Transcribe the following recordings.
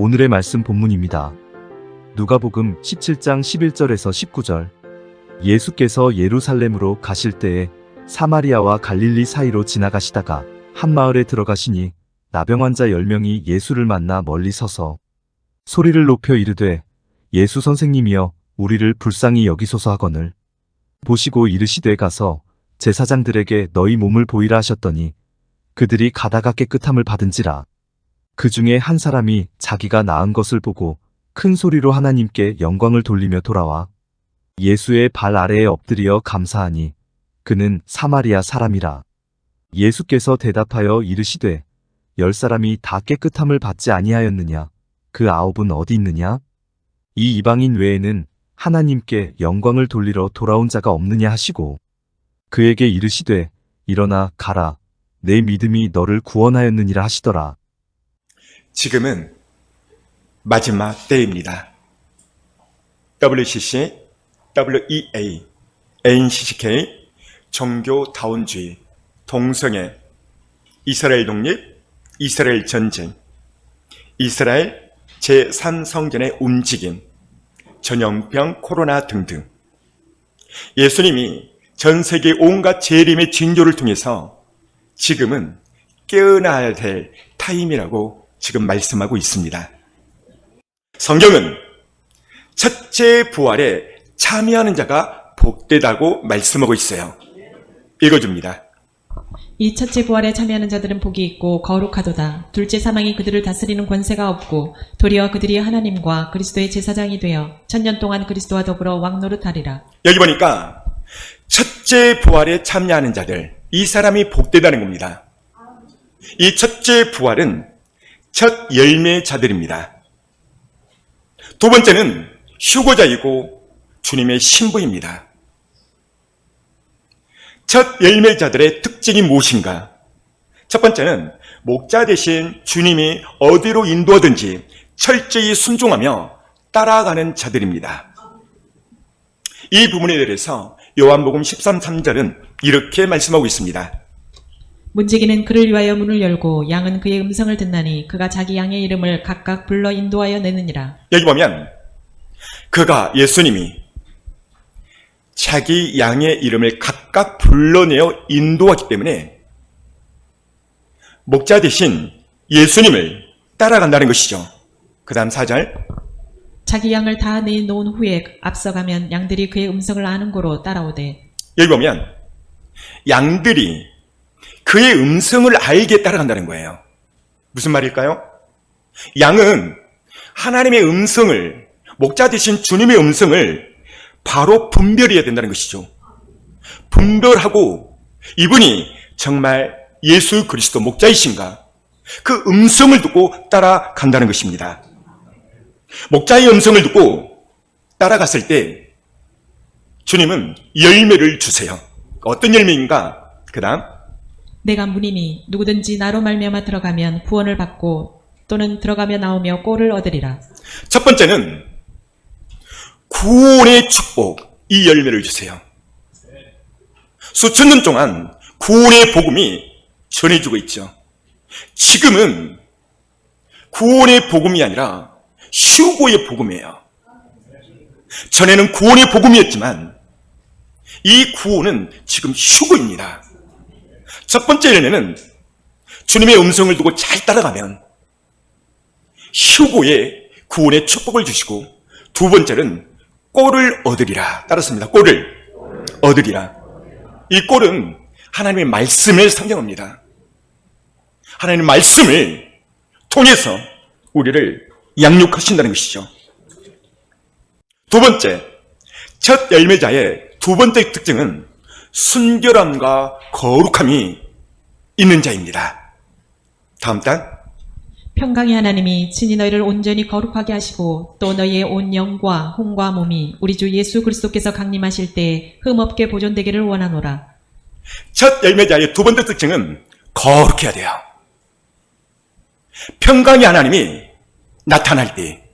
오늘의 말씀 본문입니다. 누가복음 17장 11절에서 19절. 예수께서 예루살렘으로 가실 때에 사마리아와 갈릴리 사이로 지나가시다가 한 마을에 들어가시니 나병 환자 10명이 예수를 만나 멀리 서서 소리를 높여 이르되 예수 선생님이여 우리를 불쌍히 여기소서 하거늘 보시고 이르시되 가서 제사장들에게 너희 몸을 보이라 하셨더니 그들이 가다가 깨끗함을 받은지라. 그 중에 한 사람이 자기가 나은 것을 보고 큰 소리로 하나님께 영광을 돌리며 돌아와 예수의 발 아래에 엎드려 감사하니 그는 사마리아 사람이라. 예수께서 대답하여 이르시되 10사람이 다 깨끗함을 받지 아니하였느냐? 그 9은 어디 있느냐? 이 이방인 외에는 하나님께 영광을 돌리러 돌아온 자가 없느냐 하시고 그에게 이르시되 일어나 가라 내 믿음이 너를 구원하였느니라 하시더라. 지금은 마지막 때입니다. WCC, WEA, NCCK, 종교다원주의, 동성애, 이스라엘 독립, 이스라엘 전쟁, 이스라엘 제3성전의 움직임, 전염병, 코로나 등등. 예수님이 전 세계 온갖 재림의 징조를 통해서 지금은 깨어나야 될 타임이라고 지금 말씀하고 있습니다. 성경은 첫째 부활에 참여하는 자가 복되다고 말씀하고 있어요. 읽어줍니다. 이 첫째 부활에 참여하는 자들은 복이 있고 거룩하도다. 둘째 사망이 그들을 다스리는 권세가 없고 도리어 그들이 하나님과 그리스도의 제사장이 되어 천년 동안 그리스도와 더불어 왕노릇하리라. 여기 보니까 첫째 부활에 참여하는 자들, 이 사람이 복되다는 겁니다. 이 첫째 부활은 첫 열매자들입니다. 두 번째는 휴거자이고 주님의 신부입니다. 첫 열매자들의 특징이 무엇인가? 첫 번째는 목자 대신 주님이 어디로 인도하든지 철저히 순종하며 따라가는 자들입니다. 이 부분에 대해서 요한복음 13:3절은 이렇게 말씀하고 있습니다. 문지기는 그를 위하여 문을 열고 양은 그의 음성을 듣나니 그가 자기 양의 이름을 각각 불러 인도하여 내느니라. 여기 보면 그가 예수님이 자기 양의 이름을 각각 불러내어 인도하기 때문에 목자 대신 예수님을 따라간다는 것이죠. 그 다음 4절. 자기 양을 다 내놓은 후에 앞서가면 양들이 그의 음성을 아는 고로 따라오되. 여기 보면 양들이 그의 음성을 알게 따라간다는 거예요. 무슨 말일까요? 양은 하나님의 음성을, 목자 대신 주님의 음성을 바로 분별해야 된다는 것이죠. 분별하고 이분이 정말 예수 그리스도 목자이신가? 그 음성을 듣고 따라간다는 것입니다. 목자의 음성을 듣고 따라갔을 때 주님은 열매를 주세요. 어떤 열매인가? 그 다음 내가 문이니 누구든지 나로 말미암아 들어가면 구원을 받고 또는 들어가며 나오며 꼴을 얻으리라. 첫 번째는 구원의 축복, 이 열매를 주세요. 수천 년 동안 구원의 복음이 전해지고 있죠. 지금은 구원의 복음이 아니라 휴고의 복음이에요. 전에는 구원의 복음이었지만 이 구원은 지금 휴고입니다. 첫 번째 열매는 주님의 음성을 두고 잘 따라가면 휴고의 구원의 축복을 주시고, 두 번째는 꼴을 얻으리라. 따랐습니다. 꼴을 얻으리라. 이 꼴은 하나님의 말씀을 상징합니다. 하나님의 말씀을 통해서 우리를 양육하신다는 것이죠. 두 번째, 첫 열매자의 두 번째 특징은 순결함과 거룩함이 있는 자입니다. 다음 단. 평강의 하나님이 친히 너희를 온전히 거룩하게 하시고 또 너희의 온 영과 혼과 몸이 우리 주 예수 그리스도께서 강림하실 때에 흠없게 보존되기를 원하노라. 첫 열매자의 두 번째 특징은 거룩해야 돼요. 평강의 하나님이 나타날 때,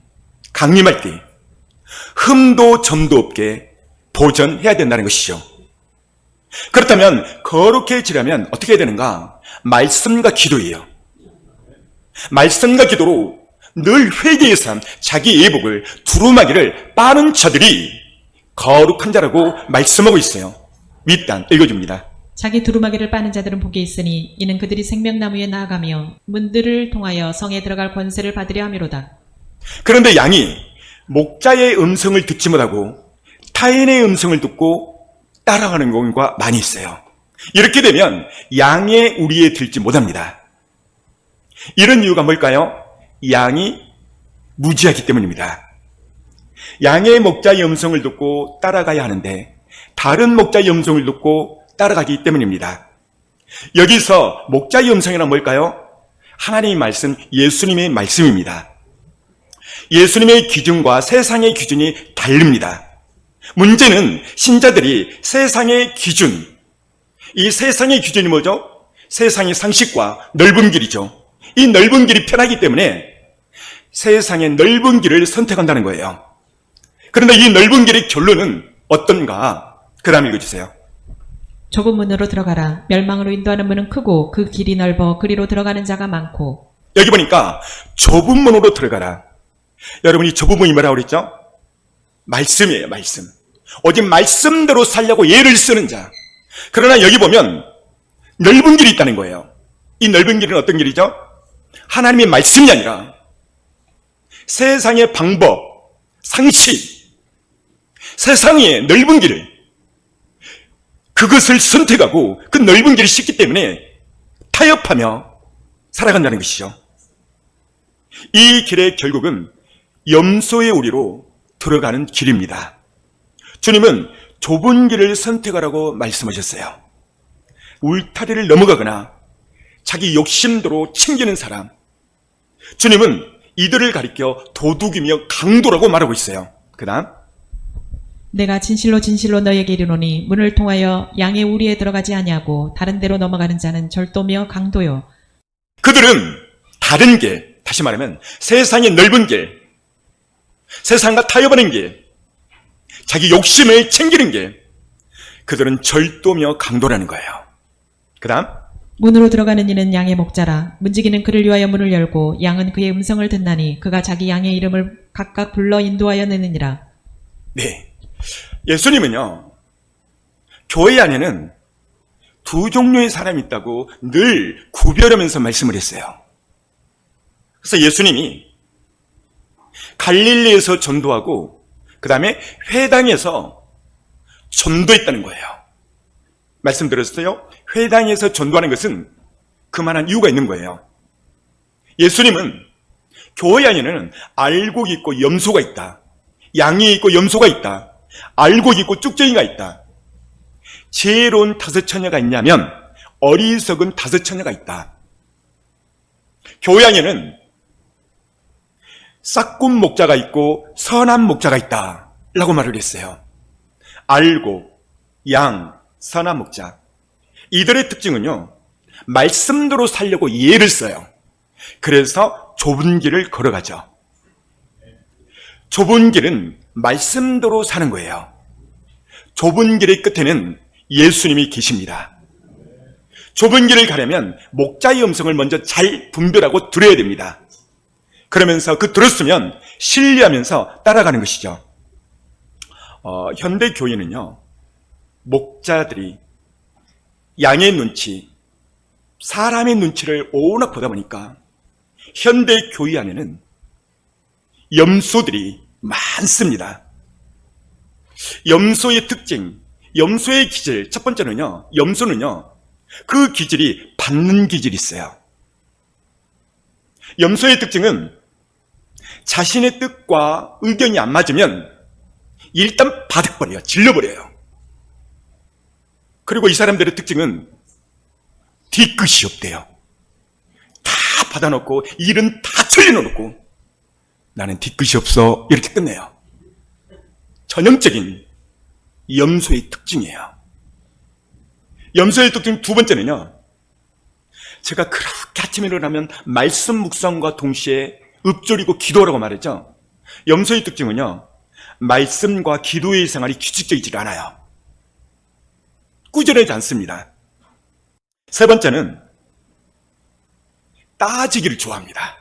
강림할 때 흠도 점도 없게 보존해야 된다는 것이죠. 그렇다면 거룩해지려면 어떻게 해야 되는가? 말씀과 기도예요. 말씀과 기도로 늘 회개해서 자기 예복을 두루마기를 빠는 자들이 거룩한 자라고 말씀하고 있어요. 윗단 읽어줍니다. 자기 두루마기를 빠는 자들은 복이 있으니 이는 그들이 생명나무에 나아가며 문들을 통하여 성에 들어갈 권세를 받으려 함이로다. 그런데 양이 목자의 음성을 듣지 못하고 타인의 음성을 듣고 따라가는 경우가 많이 있어요. 이렇게 되면 양의 우리에 들지 못합니다. 이런 이유가 뭘까요? 양이 무지하기 때문입니다. 양의 목자의 음성을 듣고 따라가야 하는데 다른 목자의 음성을 듣고 따라가기 때문입니다. 여기서 목자의 음성이란 뭘까요? 하나님의 말씀, 예수님의 말씀입니다. 예수님의 기준과 세상의 기준이 다릅니다. 문제는 신자들이 세상의 기준, 이 세상의 기준이 뭐죠? 세상의 상식과 넓은 길이죠. 이 넓은 길이 편하기 때문에 세상의 넓은 길을 선택한다는 거예요. 그런데 이 넓은 길의 결론은 어떤가? 그 다음 읽어주세요. 좁은 문으로 들어가라. 멸망으로 인도하는 문은 크고 그 길이 넓어 그리로 들어가는 자가 많고. 여기 보니까 좁은 문으로 들어가라. 여러분이 좁은 문이 뭐라고 그랬죠? 말씀이에요, 말씀. 오직 말씀대로 살려고 예를 쓰는 자. 그러나 여기 보면 넓은 길이 있다는 거예요. 이 넓은 길은 어떤 길이죠? 하나님의 말씀이 아니라 세상의 방법, 상식, 세상의 넓은 길을 그것을 선택하고 그 넓은 길을 씻기 때문에 타협하며 살아간다는 것이죠. 이 길의 결국은 염소의 우리로 들어가는 길입니다. 주님은 좁은 길을 선택하라고 말씀하셨어요. 울타리를 넘어가거나 자기 욕심대로 챙기는 사람, 주님은 이들을 가리켜 도둑이며 강도라고 말하고 있어요. 그 다음 내가 진실로 진실로 너에게 이르노니 문을 통하여 양의 우리에 들어가지 아니하고 다른 데로 넘어가는 자는 절도며 강도요. 그들은 다른 길, 다시 말하면 세상의 넓은 길, 세상과 타협하는 길, 자기 욕심을 챙기는 길, 그들은 절도며 강도라는 거예요. 그 다음 문으로 들어가는 이는 양의 목자라. 문지기는 그를 위하여 문을 열고 양은 그의 음성을 듣나니 그가 자기 양의 이름을 각각 불러 인도하여 내느니라. 네, 예수님은요 교회 안에는 두 종류의 사람이 있다고 늘 구별하면서 말씀을 했어요. 그래서 예수님이 갈릴리에서 전도하고 그 다음에 회당에서 전도했다는 거예요. 말씀드렸어요. 회당에서 전도하는 것은 그만한 이유가 있는 거예요. 예수님은 교회 안에는 알곡이 있고 염소가 있다. 양이 있고 염소가 있다. 알곡이 있고 쭉정이가 있다. 지혜로운 다섯 처녀가 있냐면 어리석은 다섯 처녀가 있다. 교회 안에는 싹군 목자가 있고 선한 목자가 있다 라고 말을 했어요. 알곡, 양, 선한 목자, 이들의 특징은요 말씀대로 살려고 예를 써요. 그래서 좁은 길을 걸어가죠. 좁은 길은 말씀대로 사는 거예요. 좁은 길의 끝에는 예수님이 계십니다. 좁은 길을 가려면 목자의 음성을 먼저 잘 분별하고 들어야 됩니다. 그러면서 그 들었으면 신뢰하면서 따라가는 것이죠. 현대 교회는요 목자들이 양의 눈치, 사람의 눈치를 워낙 보다 보니까 현대 교회 안에는 염소들이 많습니다. 염소의 특징, 염소의 기질, 첫 번째는요, 염소는요, 그 기질이 받는 기질이 있어요. 염소의 특징은 자신의 뜻과 의견이 안 맞으면 일단 바득버려요. 질러버려요. 그리고 이 사람들의 특징은 뒤끝이 없대요. 다 받아놓고 일은 다 틀려놓고 나는 뒤끝이 없어 이렇게 끝내요. 전형적인 염소의 특징이에요. 염소의 특징 두 번째는요, 제가 그렇게 아침에 일어나면 말씀 묵상과 동시에 읊조리고 기도하라고 말했죠. 염소의 특징은요 말씀과 기도의 생활이 규칙적이지 않아요. 꾸준하지 않습니다. 세 번째는 따지기를 좋아합니다.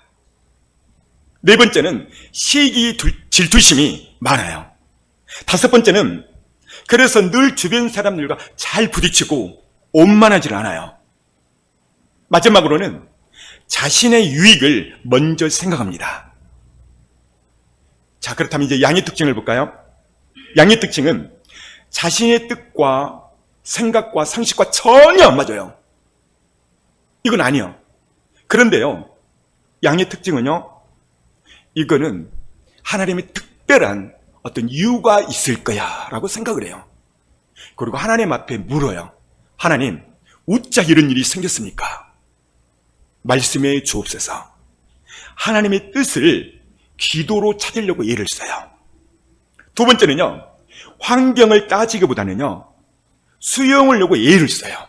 네 번째는 시기 질투심이 많아요. 다섯 번째는 그래서 늘 주변 사람들과 잘 부딪히고 원만하지 않아요. 마지막으로는 자신의 유익을 먼저 생각합니다. 자, 그렇다면 이제 양의 특징을 볼까요? 양의 특징은 자신의 뜻과 생각과 상식과 전혀 안 맞아요. 이건 아니요. 그런데요, 양의 특징은요, 이거는 하나님의 특별한 어떤 이유가 있을 거야 라고 생각을 해요. 그리고 하나님 앞에 물어요. 하나님, 어찌 이런 일이 생겼습니까? 말씀해 주옵소서. 하나님의 뜻을 기도로 찾으려고 애를 써요. 두 번째는요, 환경을 따지기보다는요, 수용을 하려고 애를 써요.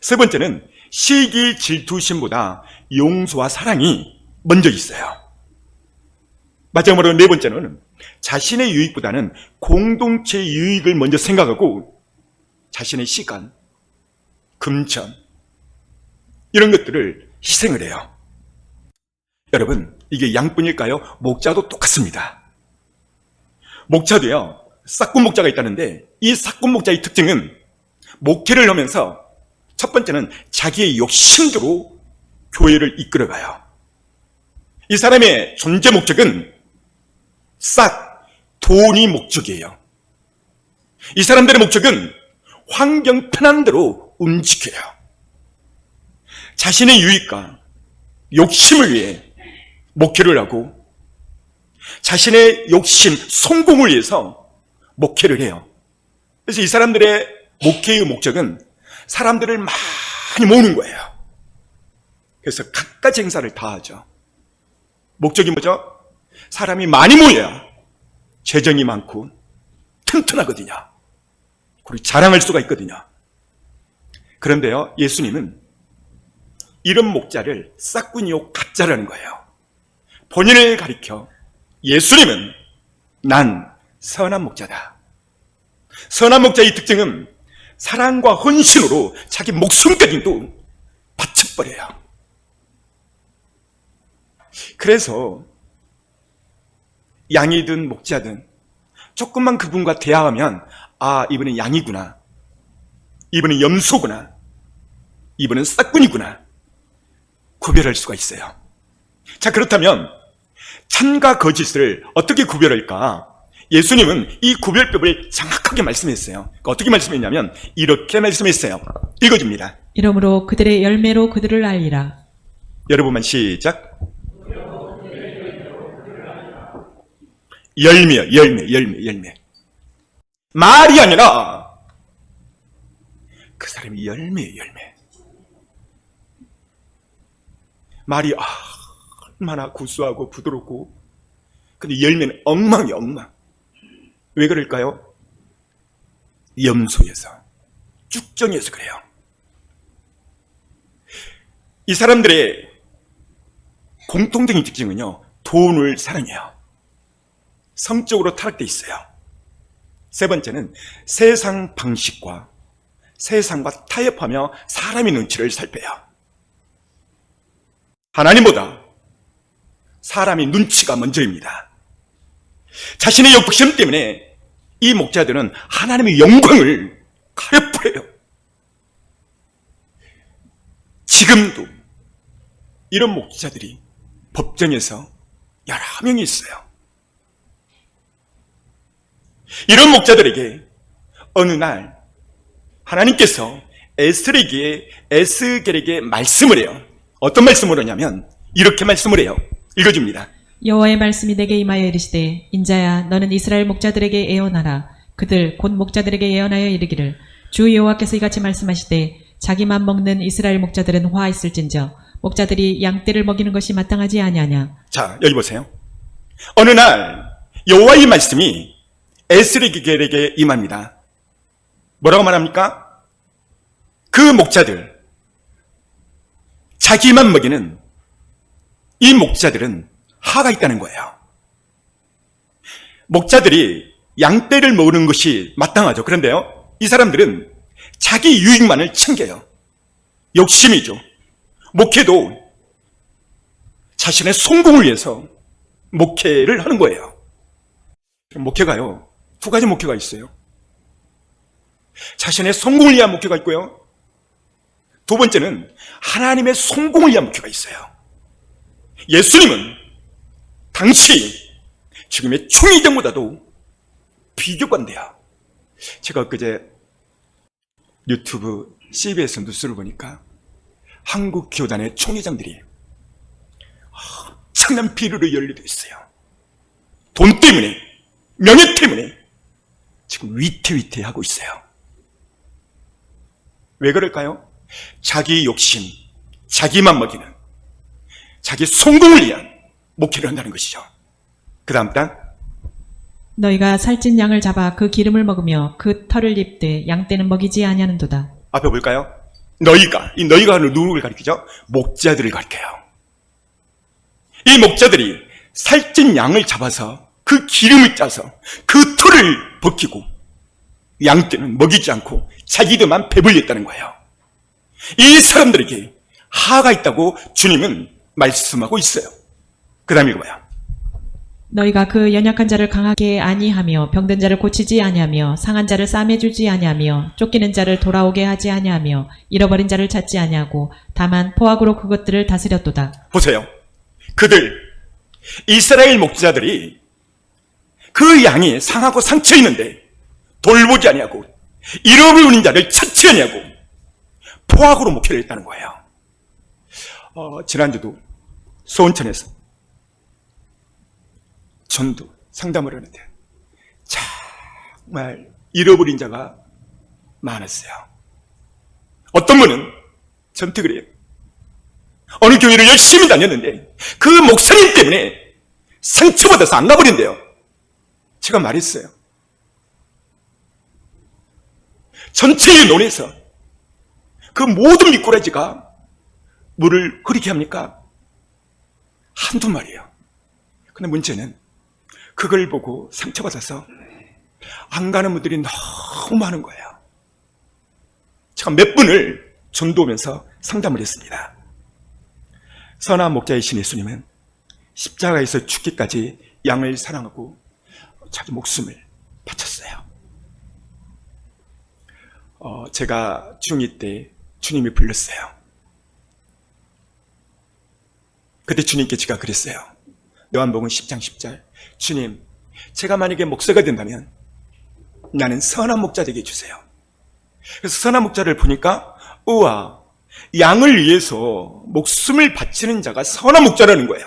세 번째는 시기 질투심보다 용서와 사랑이 먼저 있어요. 마지막으로 네 번째는 자신의 유익보다는 공동체의 유익을 먼저 생각하고 자신의 시간, 금전 이런 것들을 희생을 해요. 여러분, 이게 양뿐일까요? 목자도 똑같습니다. 목자도요, 싹군 목자가 있다는데 이 싹군 목자의 특징은 목회를 하면서 첫 번째는 자기의 욕심대로 교회를 이끌어가요. 이 사람의 존재 목적은 싹 돈이 목적이에요. 이 사람들의 목적은 환경 편한 대로 움직여요. 자신의 유익과 욕심을 위해 목회를 하고 자신의 욕심, 성공을 위해서 목회를 해요. 그래서 이 사람들의 목회의 목적은 사람들을 많이 모으는 거예요. 그래서 갖가지 행사를 다 하죠. 목적이 뭐죠? 사람이 많이 모여야 재정이 많고 튼튼하거든요. 그리고 자랑할 수가 있거든요. 그런데요, 예수님은 이런 목자를 싹군이요 가짜라는 거예요. 본인을 가리켜 예수님은 난 선한 목자다. 선한 목자의 특징은 사랑과 헌신으로 자기 목숨까지도 바쳐버려요. 그래서 양이든 목자든 조금만 그분과 대화하면 아, 이분은 양이구나, 이분은 염소구나, 이분은 싹군이구나 구별할 수가 있어요. 자, 그렇다면 참과 거짓을 어떻게 구별할까? 예수님은 이 구별법을 정확하게 말씀했어요. 그러니까 어떻게 말씀했냐면 이렇게 말씀했어요. 읽어줍니다. 이러므로 그들의 열매로 그들을 알리라. 여러분만 시작. 열매. 말이 아니라 그 사람이 열매예요. 말이 얼마나 구수하고 부드럽고, 근데 열매는 엉망이야, 엉망. 왜 그럴까요? 염소에서, 쭉정이어서 그래요. 이 사람들의 공통적인 특징은요, 돈을 사랑해요. 성적으로 타락되어 있어요. 세 번째는 세상 방식과 세상과 타협하며 사람의 눈치를 살펴요. 하나님보다 사람의 눈치가 먼저입니다. 자신의 욕심 때문에 이 목자들은 하나님의 영광을 가려버려요. 지금도 이런 목자들이 법정에서 여러 명이 있어요. 이런 목자들에게 어느 날 하나님께서 에스겔에게 말씀을 해요. 어떤 말씀을 하냐면 이렇게 말씀을 해요. 읽어줍니다. 여호와의 말씀이 내게 임하여 이르시되 인자야 너는 이스라엘 목자들에게 예언하라. 그들 곧 목자들에게 예언하여 이르기를 주 여호와께서 이같이 말씀하시되 자기만 먹는 이스라엘 목자들은 화 있을진저 목자들이 양떼를 먹이는 것이 마땅하지 아니하냐. 자, 여기 보세요. 어느 날 여호와의 말씀이 에스겔에게 임합니다. 뭐라고 말합니까? 그 목자들, 자기만 먹이는 이 목자들은 하가 있다는 거예요. 목자들이 양떼를 먹는 것이 마땅하죠. 그런데요, 이 사람들은 자기 유익만을 챙겨요. 욕심이죠. 목회도 자신의 성공을 위해서 목회를 하는 거예요. 목회가요, 두 가지 목회가 있어요. 자신의 성공을 위한 목회가 있고요. 두 번째는 하나님의 성공을 위한 목회가 있어요. 예수님은 당시 지금의 총회장보다도 비교가 안 돼요. 제가 그제 유튜브 CBS 뉴스를 보니까 한국 교단의 총회장들이 엄청난 비리로 연루되어 있어요. 돈 때문에, 명예 때문에 지금 위태위태하고 있어요. 왜 그럴까요? 자기 욕심, 자기만 먹이는, 자기 성공을 위한 목회를 한다는 것이죠. 그 다음 단, 너희가 살찐 양을 잡아 그 기름을 먹으며 그 털을 입되 양 떼는 먹이지 아니하는도다. 앞에 볼까요? 너희가, 이 너희가 누구를 가리키죠? 목자들을 가리켜요. 이 목자들이 살찐 양을 잡아서 그 기름을 짜서 그 털을 벗기고 양 떼는 먹이지 않고 자기들만 배불렸다는 거예요. 이 사람들에게 하가 있다고 주님은 말씀하고 있어요. 그 다음 읽어봐요. 너희가 그 연약한 자를 강하게 아니하며 병든 자를 고치지 아니하며 상한 자를 싸매주지 아니하며 쫓기는 자를 돌아오게 하지 아니하며 잃어버린 자를 찾지 아니하고 다만 포악으로 그것들을 다스렸도다. 보세요. 그들, 이스라엘 목자들이 그 양이 상하고 상처 있는데 돌보지 아니하고 잃어버린 자를 찾지 아니하고 포악으로 목회를 했다는 거예요. 지난주도 소원천에서 전도 상담을 하는데 정말 잃어버린 자가 많았어요. 어떤 분은 전투 그래요. 어느 교회를 열심히 다녔는데 그 목사님 때문에 상처받아서 안 가버린대요. 제가 말했어요. 전체의 논에서 그 모든 미꾸라지가 물을 흐리게 합니까? 한두 마리예요. 근데 문제는 그걸 보고 상처받아서 안 가는 분들이 너무 많은 거예요. 제가 몇 분을 전도하면서 상담을 했습니다. 선한 목자이신 예수님은 십자가에서 죽기까지 양을 사랑하고 자기 목숨을 바쳤어요. 제가 중2 때 주님이 불렀어요. 그때 주님께 제가 그랬어요. 요한복음 10장 10절. 주님, 제가 만약에 목사가 된다면 나는 선한 목자 되게 해주세요. 그래서 선한 목자를 보니까 우와, 양을 위해서 목숨을 바치는 자가 선한 목자라는 거예요.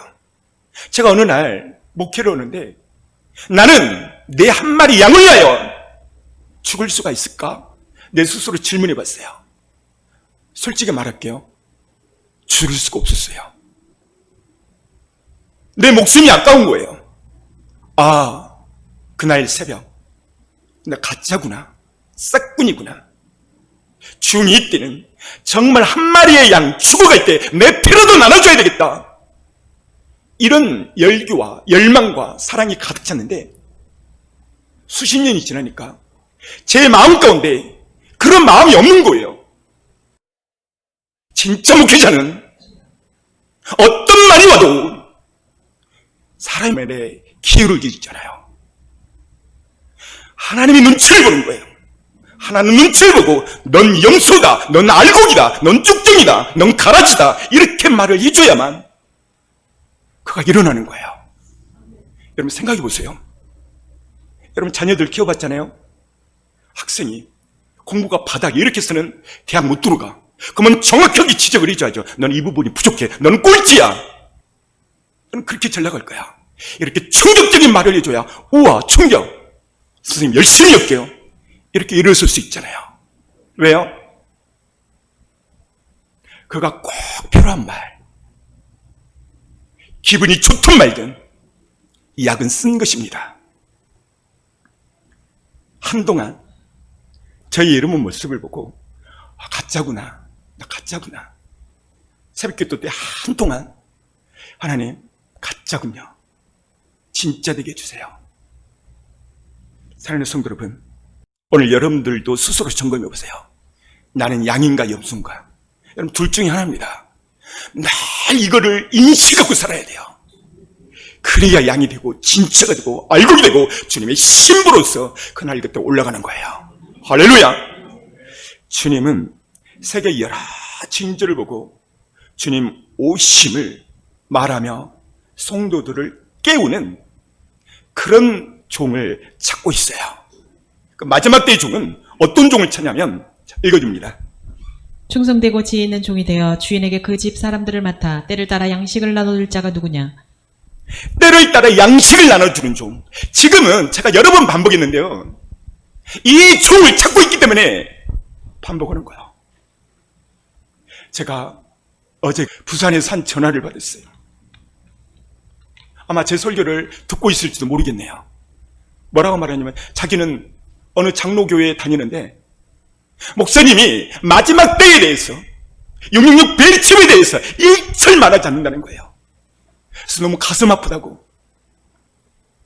제가 어느 날 목회를 오는데 나는 내 한 마리 양을 위하여 죽을 수가 있을까? 내 스스로 질문해 봤어요. 솔직히 말할게요. 죽을 수가 없었어요. 내 목숨이 아까운 거예요. 아, 그날 새벽 나 가짜구나, 싹군이구나. 중2 때는 정말 한 마리의 양 죽어갈 때 내 피라도 나눠줘야 되겠다. 이런 열기와 열망과 사랑이 가득 찼는데 수십 년이 지나니까 제 마음 가운데 그런 마음이 없는 거예요. 진짜 목회자는 어떤 말이 와도 사람의 내 기울기 있잖아요. 하나님이 눈치를 보는 거예요. 하나님 눈치를 보고 넌 염소다, 넌 알곡이다, 넌 쭉정이다, 넌 가라지다 이렇게 말을 해줘야만 그가 일어나는 거예요. 여러분 생각해 보세요. 여러분 자녀들 키워봤잖아요. 학생이 공부가 바닥에 이렇게 해서는 대학 못 들어가. 그러면 정확하게 지적을 해줘야죠. 넌 이 부분이 부족해. 넌 꼴찌야. 넌 그렇게 잘 나갈 거야. 이렇게 충격적인 말을 해줘야 우와 충격. 선생님 열심히 할게요. 이렇게 일어설 수 있잖아요. 왜요? 그가 꼭 필요한 말. 기분이 좋든 말든 이 약은 쓴 것입니다. 한동안 저희 여러분 모습을 보고 가짜구나, 나 가짜구나. 새벽기도 때 한동안 하나님 가짜군요. 진짜 되게 해주세요. 사랑하는 성도 여러분, 오늘 여러분들도 스스로 점검해 보세요. 나는 양인가 염소인가? 여러분 둘 중에 하나입니다. 날 이거를 인식하고 살아야 돼요. 그래야 양이 되고 진짜가 되고 알곡이 되고 주님의 신부로서 그날 그때 올라가는 거예요. 할렐루야. 주님은 세계 여러 징조를 보고 주님 오심을 말하며 성도들을 깨우는 그런 종을 찾고 있어요. 그 마지막 때의 종은 어떤 종을 찾냐면, 읽어줍니다. 충성되고 지혜 있는 종이 되어 주인에게 그 집 사람들을 맡아 때를 따라 양식을 나눠줄 자가 누구냐? 때를 따라 양식을 나눠주는 종. 지금은 제가 여러 번 반복했는데요, 이 종을 찾고 있기 때문에 반복하는 거예요. 제가 어제 부산에서 한 전화를 받았어요. 아마 제 설교를 듣고 있을지도 모르겠네요. 뭐라고 말하냐면, 자기는 어느 장로교회에 다니는데 목사님이 마지막 때에 대해서 666 벨침에 대해서 일절 말하지 않는다는 거예요. 그래서 너무 가슴 아프다고.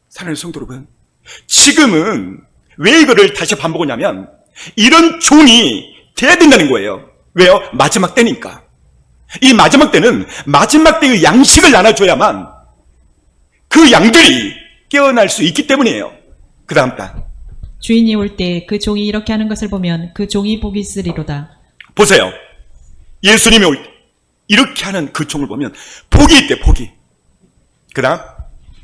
사랑하는 성도 여러분, 지금은 왜 이거를 다시 반복하냐면 이런 종이 돼야 된다는 거예요. 왜요? 마지막 때니까. 이 마지막 때는 마지막 때의 양식을 나눠줘야만 그 양들이 깨어날 수 있기 때문이에요. 그 다음 단, 주인이 올 때 그 종이 이렇게 하는 것을 보면 그 종이 복이 있으리로다. 보세요. 예수님이 올 때 이렇게 하는 그 종을 보면 복이 있대, 복이. 그 다음,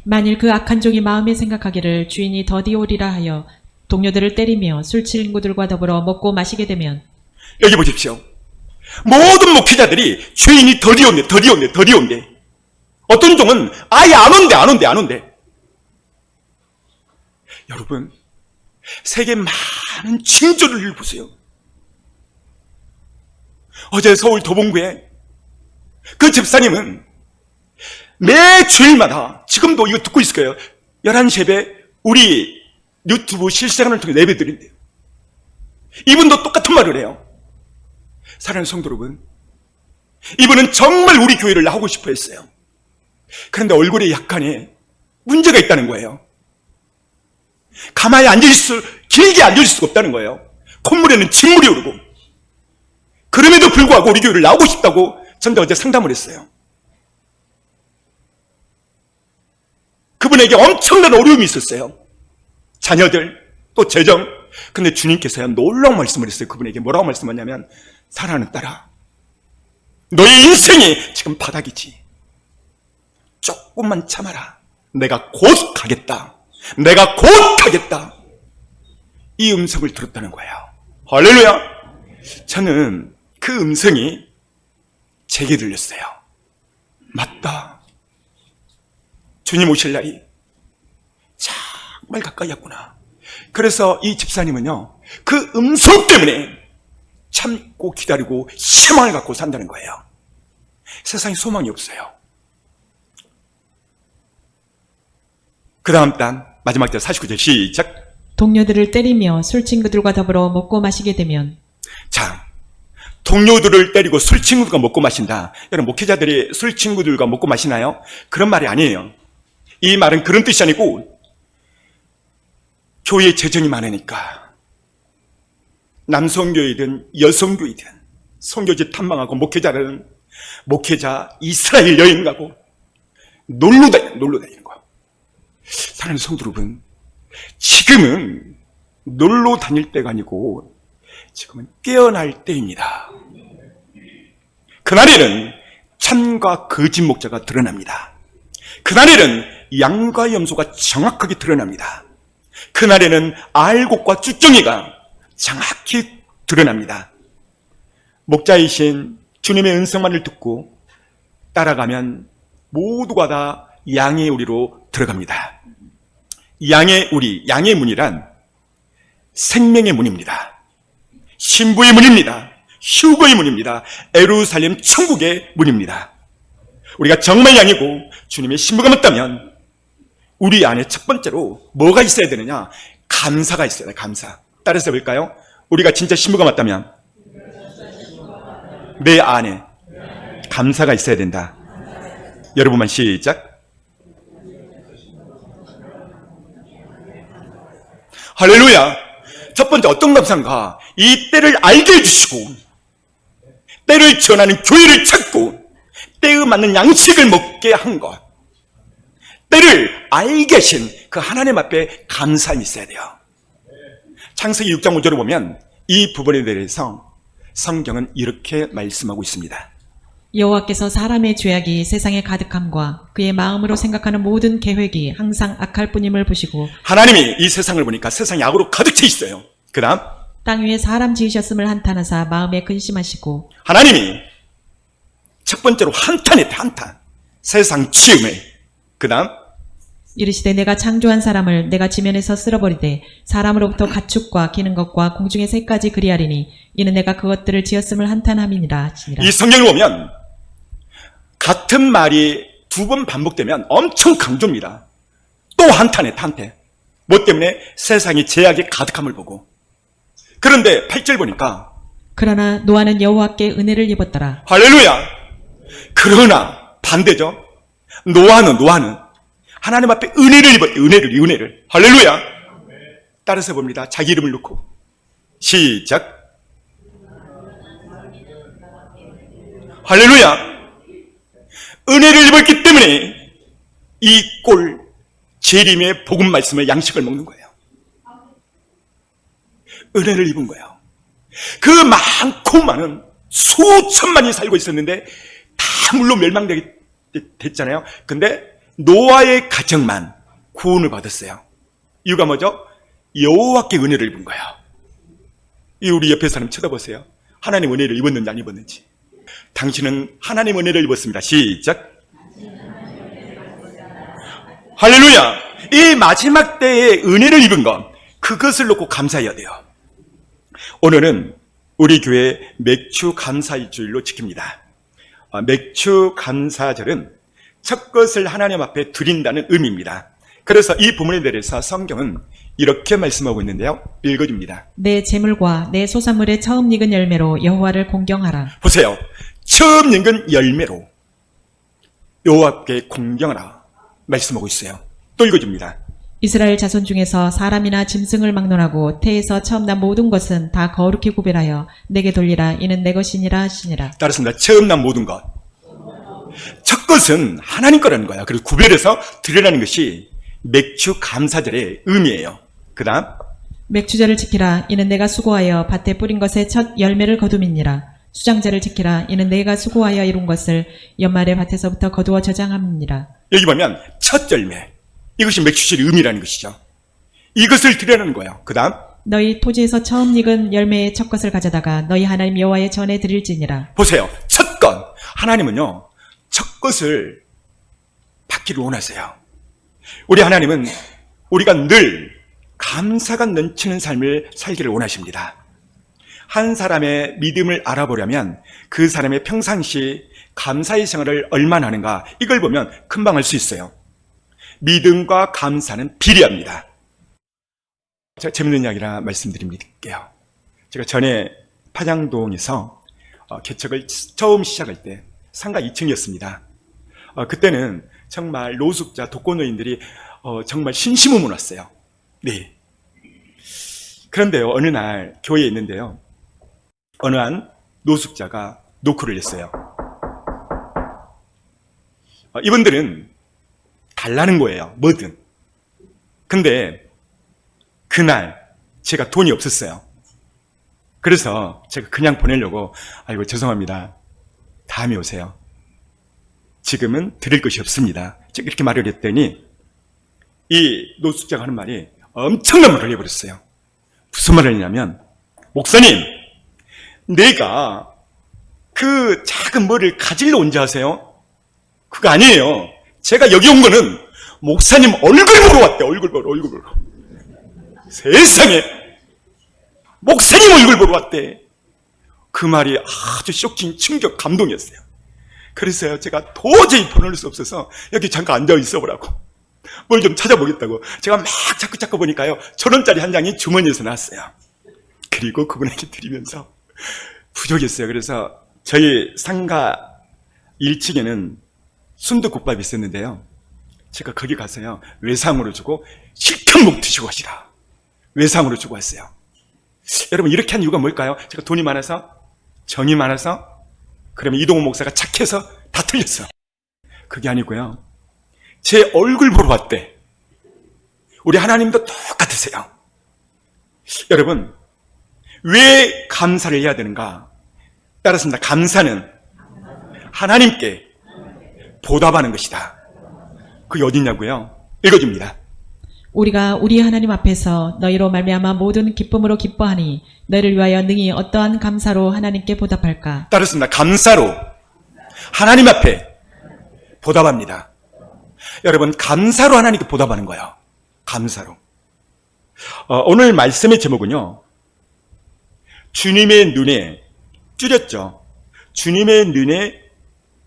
만일 그 악한 종이 마음에 생각하기를 주인이 더디 오리라 하여 동료들을 때리며 술 친구들과 더불어 먹고 마시게 되면, 여기 보십시오. 모든 목회자들이 주인이 더디 온대, 더디 온대, 더디 온대. 어떤 종은 아예 안 온대. 여러분, 세계 많은 징조를 보세요. 어제 서울 도봉구에 그 집사님은 매 주일마다, 지금도 이거 듣고 있을 거예요, 11시 예배 우리 유튜브 실시간을 통해 예배 드린대요. 이분도 똑같은 말을 해요. 사랑하는 성도 여러분, 이분은 정말 우리 교회를 나오고 싶어 했어요. 그런데 얼굴에 약간의 문제가 있다는 거예요. 가만히 길게 앉아있을 수가 없다는 거예요. 콧물에는 진물이 오르고. 그럼에도 불구하고 우리 교회를 나오고 싶다고 전도 어제 상담을 했어요. 그분에게 엄청난 어려움이 있었어요. 자녀들, 또 재정. 근데 주님께서야 놀라운 말씀을 했어요. 그분에게 뭐라고 말씀하냐면, 사랑하는 딸아, 너의 인생이 지금 바닥이지. 조금만 참아라. 내가 곧 가겠다. 내가 곧 가겠다. 이 음성을 들었다는 거예요. 할렐루야. 저는 그 음성이 제게 들렸어요. 맞다. 주님 오실 날이 정말 가까이였구나. 그래서 이 집사님은요, 그 음성 때문에 참고 기다리고 희망을 갖고 산다는 거예요. 세상에 소망이 없어요. 그 다음 단, 마지막 절 49절 시작. 동료들을 때리며 술 친구들과 더불어 먹고 마시게 되면, 자, 동료들을 때리고 술 친구들과 먹고 마신다. 여러분, 목회자들이 술 친구들과 먹고 마시나요? 그런 말이 아니에요. 이 말은 그런 뜻이 아니고, 교회에 재정이 많으니까 남성교회든 여성교회든 선교지 탐방하고 목회자 이스라엘 여행 가고 놀러 다니는 거야. 사랑하는 성도 여러분, 지금은 놀러 다닐 때가 아니고 지금은 깨어날 때입니다. 그날에는 참과 거짓 목자가 드러납니다. 그날에는 양과 염소가 정확하게 드러납니다. 그날에는 알곡과 쭈정이가 정확히 드러납니다. 목자이신 주님의 은성만을 듣고 따라가면 모두가 다 양의 우리로 들어갑니다. 양의 우리, 양의 문이란 생명의 문입니다. 신부의 문입니다. 휴거의 문입니다. 예루살렘 천국의 문입니다. 우리가 정말 양이고 주님의 신부가 맞다면 우리 안에 첫 번째로 뭐가 있어야 되느냐? 감사가 있어야 돼요. 감사. 따라서 볼까요? 우리가 진짜 신부가 맞다면 내 안에 감사가 있어야 된다. 여러분만 시작. 할렐루야. 첫 번째 어떤 감사인가? 이 때를 알게 해주시고 때를 전하는 교회를 찾고 때에 맞는 양식을 먹게 한 것, 때를 알게 하신 그 하나님 앞에 감사함이 있어야 돼요. 창세기 6장 5절을 보면 이 부분에 대해서 성경은 이렇게 말씀하고 있습니다. 여호와께서 사람의 죄악이 세상에 가득함과 그의 마음으로 생각하는 모든 계획이 항상 악할 뿐임을 보시고 하나님이 이 세상을 보니까 세상이 악으로 가득 차 있어요. 그 다음 땅 위에 사람 지으셨음을 한탄하사 마음에 근심하시고 하나님이 첫 번째로 한탄했대. 한탄. 세상 치음을. 그 다음 이르시되 내가 창조한 사람을 내가 지면에서 쓸어버리되 사람으로부터 가축과 기는 것과 공중의 새까지 그리하리니 이는 내가 그것들을 지었음을 한탄함이니라 하시니라. 이 성경을 보면 같은 말이 두 번 반복되면 엄청 강조입니다. 또 한탄했다. 한탄. 뭐 때문에 세상이 죄악이 가득함을 보고. 그런데 8절 보니까 그러나 노아는 여호와께 은혜를 입었더라. 할렐루야. 그러나 반대죠. 노아는 하나님 앞에 은혜를 입었대. 은혜를. 할렐루야. 따라서 봅니다. 자기 이름을 넣고 시작. 할렐루야. 은혜를 입었기 때문에 이 꼴 재림의 복음 말씀의 양식을 먹는 거예요. 은혜를 입은 거예요. 그 많고 많은 수천만이 살고 있었는데 다 물론 멸망되게 됐잖아요. 근데 노아의 가정만 구원을 받았어요. 이유가 뭐죠? 여호와께 은혜를 입은 거예요. 이 우리 옆에 사람 쳐다보세요. 하나님 은혜를 입었는지 안 입었는지. 당신은 하나님 은혜를 입었습니다. 시작. 할렐루야. 이 마지막 때에 은혜를 입은 것, 그것을 놓고 감사해야 돼요. 오늘은 우리 교회 맥주 감사일주일로 지킵니다. 맥주 감사절은 첫 것을 하나님 앞에 드린다는 의미입니다. 그래서 이 부분에 대해서 성경은 이렇게 말씀하고 있는데요. 읽어줍니다. 내 재물과 내 소산물의 처음 익은 열매로 여호와를 공경하라. 보세요. 처음 익은 열매로 여호와께 공경하라 말씀하고 있어요. 또 읽어줍니다. 이스라엘 자손 중에서 사람이나 짐승을 막론하고 태에서 처음 난 모든 것은 다 거룩히 구별하여 내게 돌리라. 이는 내 것이니라 하시니라. 따랐습니다. 처음 난 모든 것. 첫 것은 하나님 거라는 거야. 그래서 구별해서 드리라는 것이 맥주 감사절의 의미예요. 그 다음 맥주절을 지키라. 이는 내가 수고하여 밭에 뿌린 것의 첫 열매를 거둠이니라. 수장절을 지키라. 이는 내가 수고하여 이룬 것을 연말에 밭에서부터 거두어 저장함이니라. 여기 보면 첫 열매. 이것이 맥주절의 의미라는 것이죠. 이것을 드리라는 거예요. 그 다음 너희 토지에서 처음 익은 열매의 첫 것을 가져다가 너희 하나님 여호와의 전에 드릴지니라. 보세요. 첫 것. 하나님은요. 첫 것을 받기를 원하세요. 우리 하나님은 우리가 늘 감사가 넘치는 삶을 살기를 원하십니다. 한 사람의 믿음을 알아보려면 그 사람의 평상시 감사의 생활을 얼마나 하는가 이걸 보면 금방 알 수 있어요. 믿음과 감사는 비례합니다. 제가 재밌는 이야기라 말씀드릴게요. 제가 전에 파장동에서 개척을 처음 시작할 때 상가 2층이었습니다. 그때는 정말 노숙자 독거노인들이 정말 심심하면 왔어요. 네. 그런데요, 어느 날 교회에 있는데요, 어느 한 노숙자가 노크를 했어요. 이분들은 달라는 거예요. 뭐든. 근데 그날 제가 돈이 없었어요. 그래서 제가 그냥 보내려고 아이고 죄송합니다. 다음에 오세요. 지금은 드릴 것이 없습니다. 제가 이렇게 말을 했더니 이 노숙자가 하는 말이 엄청난 말을 해버렸어요. 무슨 말을 했냐면 목사님 내가 그 작은 머리를 가질러 온 줄 아세요? 그거 아니에요. 제가 여기 온 거는 목사님 얼굴 보러 왔대. 얼굴 보러. 세상에 목사님 얼굴 보러 왔대. 그 말이 아주 쇼킹 충격 감동이었어요. 그래서 제가 도저히 보낼 수 없어서 여기 잠깐 앉아 있어보라고 뭘 좀 찾아보겠다고 제가 막 자꾸 보니까요 1,000원짜리 한 장이 주머니에서 나왔어요. 그리고 그분에게 드리면서 부족했어요. 그래서 저희 상가 1층에는 순두국밥이 있었는데요, 제가 거기 가서요 외상으로 주고 실컷 목 드시고 가시라 외상으로 주고 왔어요. 여러분 이렇게 한 이유가 뭘까요? 제가 돈이 많아서? 정이 많아서? 그러면 이동훈 목사가 착해서? 다 틀렸어. 그게 아니고요. 제 얼굴 보러 왔대. 우리 하나님도 똑같으세요. 여러분, 왜 감사를 해야 되는가? 따랐습니다. 감사는 하나님께 보답하는 것이다. 그게 어딨냐고요? 읽어줍니다. 우리가 우리 하나님 앞에서 너희로 말미암아 모든 기쁨으로 기뻐하니 너희를 위하여 능히 어떠한 감사로 하나님께 보답할까? 따랐습니다. 감사로 하나님 앞에 보답합니다. 여러분, 감사로 하나님께 보답하는 거예요. 감사로. 오늘 말씀의 제목은요, 주님의 눈에, 줄였죠. 주님의 눈에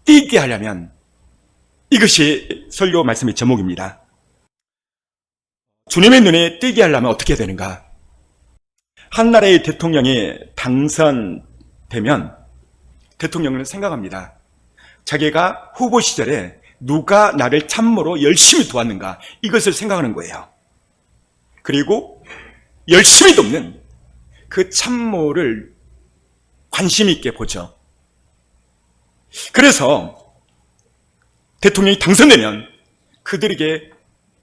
띄게 하려면, 이것이 설교 말씀의 제목입니다. 주님의 눈에 띄게 하려면 어떻게 해야 되는가? 한 나라의 대통령이 당선되면 대통령은 생각합니다. 자기가 후보 시절에 누가 나를 참모로 열심히 도왔는가, 이것을 생각하는 거예요. 그리고 열심히 돕는 그 참모를 관심 있게 보죠. 그래서 대통령이 당선되면 그들에게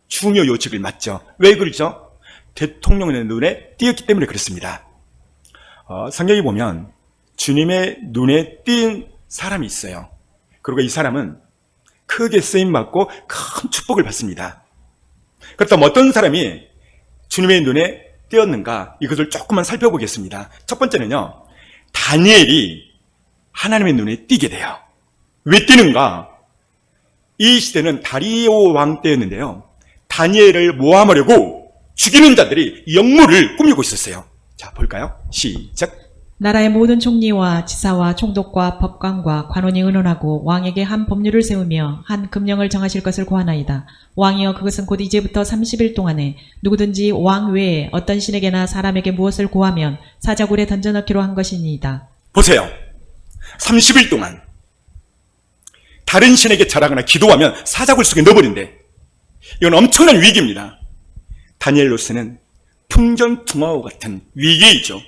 중요 요직을 맡죠. 왜 그러죠? 대통령의 눈에 띄었기 때문에 그렇습니다. 성경에 보면 주님의 눈에 띈 사람이 있어요. 그리고 이 사람은 크게 쓰임받고 큰 축복을 받습니다. 그렇다면 어떤 사람이 주님의 눈에 띄었는가, 이것을 조금만 살펴보겠습니다. 첫 번째는요, 다니엘이 하나님의 눈에 띄게 돼요. 왜 띄는가? 이 시대는 다리오 왕 때였는데요, 다니엘을 모함하려고 죽이는 자들이 역물을 꾸미고 있었어요. 자, 볼까요? 시작. 나라의 모든 총리와 지사와 총독과 법관과 관원이 의논하고 왕에게 한 법률을 세우며 한 금령을 정하실 것을 고하나이다. 왕이여, 그것은 곧 이제부터 30일 동안에 누구든지 왕 외에 어떤 신에게나 사람에게 무엇을 고하면 사자굴에 던져넣기로 한 것이니이다. 보세요. 30일 동안 다른 신에게 절하거나 기도하면 사자굴 속에 넣어버린대. 이건 엄청난 위기입니다. 다니엘로서는 풍전풍화와 같은 위기이죠.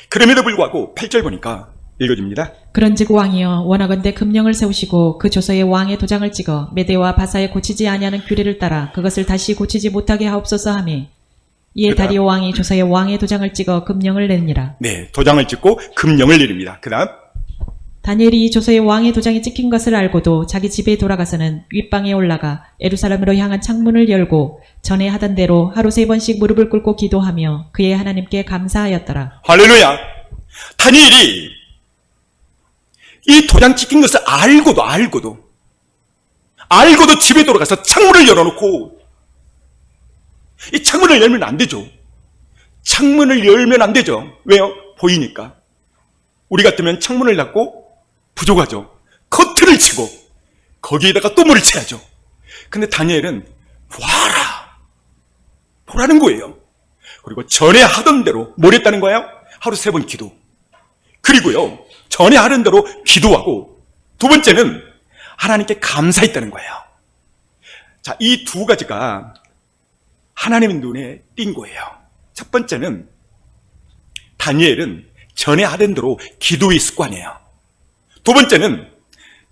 그럼에도 불구하고 8절 보니까 읽어줍니다. 그런즉 왕이여, 원하건대 금령을 세우시고 그 조서에 왕의 도장을 찍어 메대와 바사에 고치지 아니하는 규례를 따라 그것을 다시 고치지 못하게 하옵소서 하매, 이에 다리오 왕이 조서에 왕의 도장을 찍어 금령을 내니라. 네, 도장을 찍고 금령을 내립니다. 그 다음, 다니엘이 이 조서에 왕의 도장이 찍힌 것을 알고도 자기 집에 돌아가서는 윗방에 올라가 예루살렘으로 향한 창문을 열고 전에 하던 대로 하루 3번씩 무릎을 꿇고 기도하며 그의 하나님께 감사하였더라. 할렐루야. 다니엘이 이 도장 찍힌 것을 알고도 집에 돌아가서 창문을 열어놓고, 이 창문을 열면 안 되죠. 창문을 열면 안 되죠. 왜요? 보이니까. 우리 같으면 창문을 닫고 부족하죠. 커튼을 치고 거기에다가 또 물을 쳐야죠. 근데 다니엘은 보라는 거예요. 그리고 전에 하던 대로 뭘 했다는 거예요? 하루 3번 기도. 그리고요, 전에 하던 대로 기도하고, 두 번째는 하나님께 감사했다는 거예요. 자, 이 두 가지가 하나님의 눈에 띈 거예요. 첫 번째는 다니엘은 전에 하던 대로 기도의 습관이에요. 두 번째는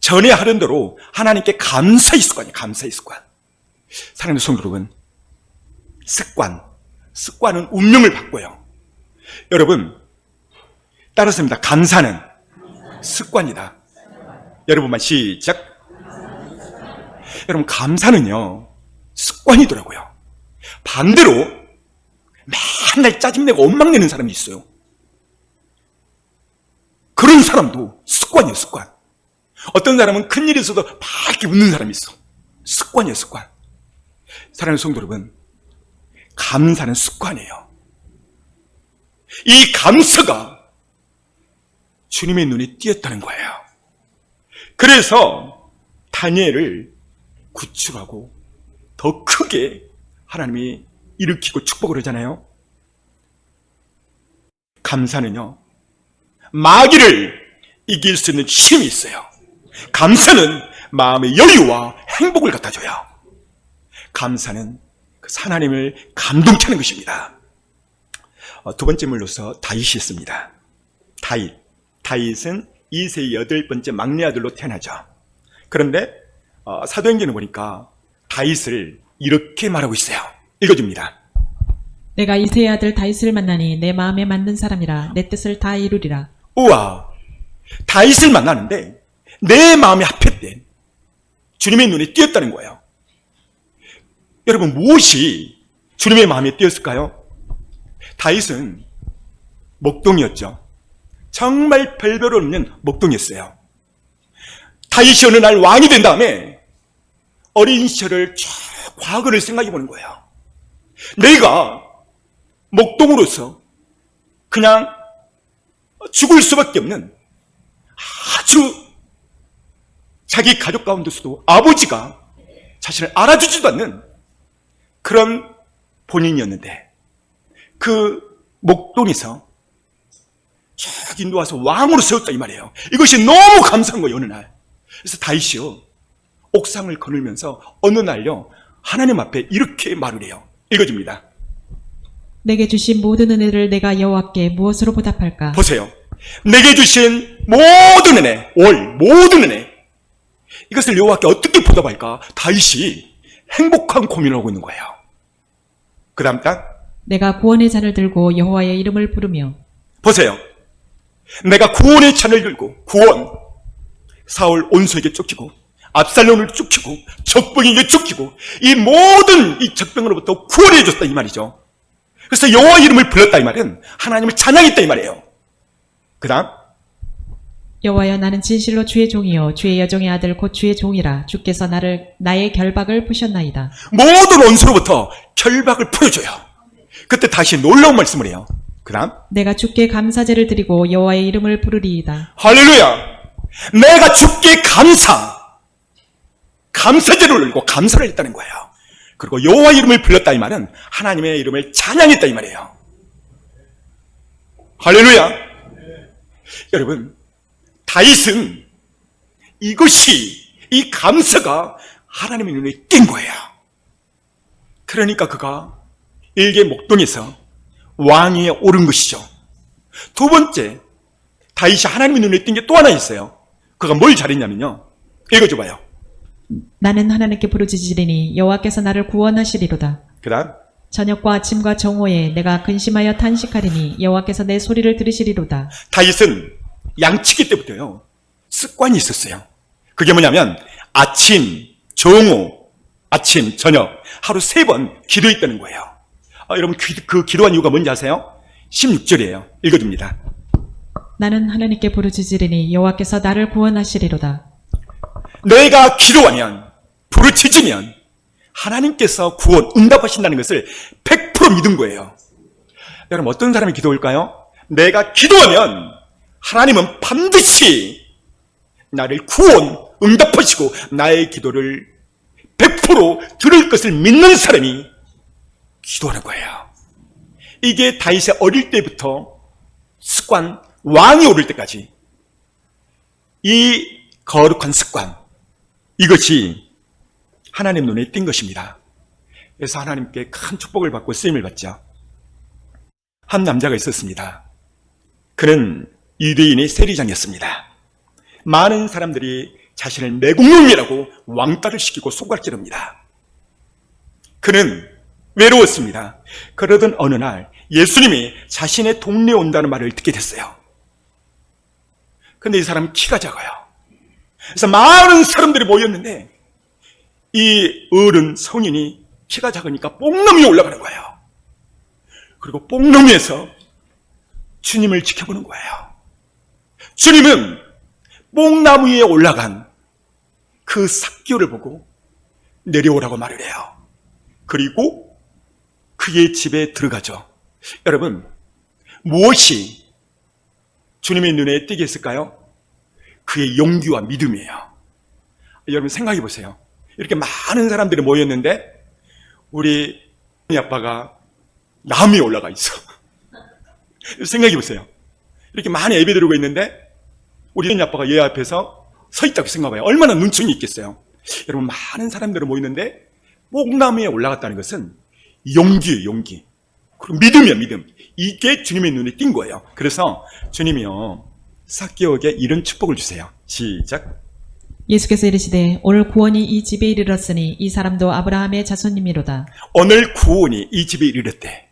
전에 하던 대로 하나님께 감사의 습관이에요. 감사의 습관. 사랑하는 성도 여러분, 습관은 운명을 바꿔요. 여러분, 따르습니다. 감사는 습관이다. 여러분만 시작. 여러분, 감사는요, 습관이더라고요. 반대로 맨날 짜증내고 엉망내는 사람이 있어요. 그런 사람도 습관이에요, 습관. 어떤 사람은 큰일이 있어도 밝게 웃는 사람이 있어. 습관이에요, 습관. 사랑하는 성도 여러분, 감사는 습관이에요. 이 감사가 주님의 눈에 띄었다는 거예요. 그래서 다니엘을 구출하고 더 크게 하나님이 일으키고 축복을 하잖아요. 감사는요, 마귀를 이길 수 있는 힘이 있어요. 감사는 마음의 여유와 행복을 갖다줘요. 감사는 그 하나님을 감동케 하는 것입니다. 두 번째 인물로서 다윗이 있습니다. 다윗은 이세의 8번째 막내 아들로 태어나죠. 그런데 사도행전을 보니까 다윗을 이렇게 말하고 있어요. 읽어줍니다. 내가 이새의 아들 다윗을 만나니 내 마음에 맞는 사람이라 내 뜻을 다 이루리라. 우와, 다윗을 만나는데 내 마음에 합했대. 주님의 눈에 띄었다는 거예요. 여러분, 무엇이 주님의 마음에 띄었을까요? 다윗은 목동이었죠. 정말 별별 없는 목동이었어요. 다윗이 어느 날 왕이 된 다음에 어린 시절을 쭉 과거를 생각해 보는 거예요. 내가 목동으로서 그냥 죽을 수밖에 없는 아주 자기 가족 가운데서도 아버지가 자신을 알아주지도 않는 그런 본인이었는데 그 목동에서 쭉 인도와서 왕으로 세웠다 이 말이에요. 이것이 너무 감사한 거예요. 어느 날. 그래서 다윗이요 옥상을 거닐면서 어느 날요 하나님 앞에 이렇게 말을 해요. 읽어줍니다. 내게 주신 모든 은혜를 내가 여호와께 무엇으로 보답할까? 보세요. 내게 주신 모든 은혜, 모든 은혜. 이것을 여호와께 어떻게 보답할까? 다윗이 행복한 고민을 하고 있는 거예요. 그 다음 딱 내가 구원의 잔을 들고 여호와의 이름을 부르며. 보세요. 내가 구원의 잔을 들고 구원. 사울 온수에게 쫓기고 압살롬을 쫓기고 적병에게 쫓기고 이 모든 이 적병으로부터 구원해 줬다 이 말이죠. 그래서 여호와 이름을 불렀다 이 말은 하나님을 찬양했다 이 말이에요. 그 다음 여호와여 나는 진실로 주의 종이요 주의 여종의 아들 곧 주의 종이라 주께서 나의 결박을 푸셨나이다. 모든 원수로부터 결박을 풀어줘요. 그때 다시 놀라운 말씀을 해요. 그 다음 내가 주께 감사제를 드리고 여호와의 이름을 부르리이다. 할렐루야. 내가 주께 감사제를 올리고 감사를 했다는 거예요. 그리고 여호와 이름을 불렀다 이 말은 하나님의 이름을 찬양했다 이 말이에요. 할렐루야. 여러분, 다윗은 이 감사가 하나님의 눈에 띈 거예요. 그러니까 그가 일개 목동에서 왕위에 오른 것이죠. 두 번째, 다윗이 하나님의 눈에 띈 게 또 하나 있어요. 그가 뭘 잘했냐면요. 읽어줘봐요. 나는 하나님께 부르짖으리니 여호와께서 나를 구원하시리로다. 그 다음 저녁과 아침과 정오에 내가 근심하여 탄식하리니 여호와께서 내 소리를 들으시리로다. 다윗은 양치기 때부터요 습관이 있었어요. 그게 뭐냐면 아침, 정오, 아침, 저녁 하루 3번 기도했다는 거예요. 여러분 그 기도한 이유가 뭔지 아세요? 16절이에요. 읽어줍니다. 나는 하나님께 부르짖으리니 여호와께서 나를 구원하시리로다. 내가 기도하면 부르짖으면 하나님께서 구원 응답하신다는 것을 100% 믿은 거예요. 여러분 어떤 사람이 기도할까요? 내가 기도하면 하나님은 반드시 나를 구원 응답하시고 나의 기도를 100% 들을 것을 믿는 사람이 기도하는 거예요. 이게 다윗의 어릴 때부터 습관, 왕이 오를 때까지 이 거룩한 습관, 이것이 하나님 눈에 띈 것입니다. 그래서 하나님께 큰 축복을 받고 쓰임을 받죠. 한 남자가 있었습니다. 그는 유대인의 세리장이었습니다. 많은 사람들이 자신을 매국노임이라고 왕따를 시키고 손가락질합니다. 그는 외로웠습니다. 그러던 어느 날 예수님이 자신의 동네에 온다는 말을 듣게 됐어요. 근데 이 사람은 키가 작아요. 그래서 많은 사람들이 모였는데 이 어른 성인이 키가 작으니까 뽕나무 위에 올라가는 거예요. 그리고 뽕나무 위에서 주님을 지켜보는 거예요. 주님은 뽕나무 위에 올라간 그 삭개오를 보고 내려오라고 말을 해요. 그리고 그의 집에 들어가죠. 여러분, 무엇이 주님의 눈에 띄게 했을까요? 그의 용기와 믿음이에요. 여러분 생각해 보세요. 이렇게 많은 사람들이 모였는데 우리 아빠가 나무 위에 올라가 있어. 생각해 보세요. 이렇게 많이 예배 드리고 있는데 우리 아빠가 얘 앞에서 서 있다고 생각해봐요. 얼마나 눈총이 있겠어요. 여러분 많은 사람들이 모이는데 뽕나무 위에 올라갔다는 것은 용기예요. 용기. 그리고 믿음이에요. 믿음. 이게 주님의 눈에 띈 거예요. 그래서 주님이요 삭개오에게 이런 축복을 주세요. 시작. 예수께서 이르시되 오늘 구원이 이 집에 이르렀으니 이 사람도 아브라함의 자손님이로다. 오늘 구원이 이 집에 이르렀대.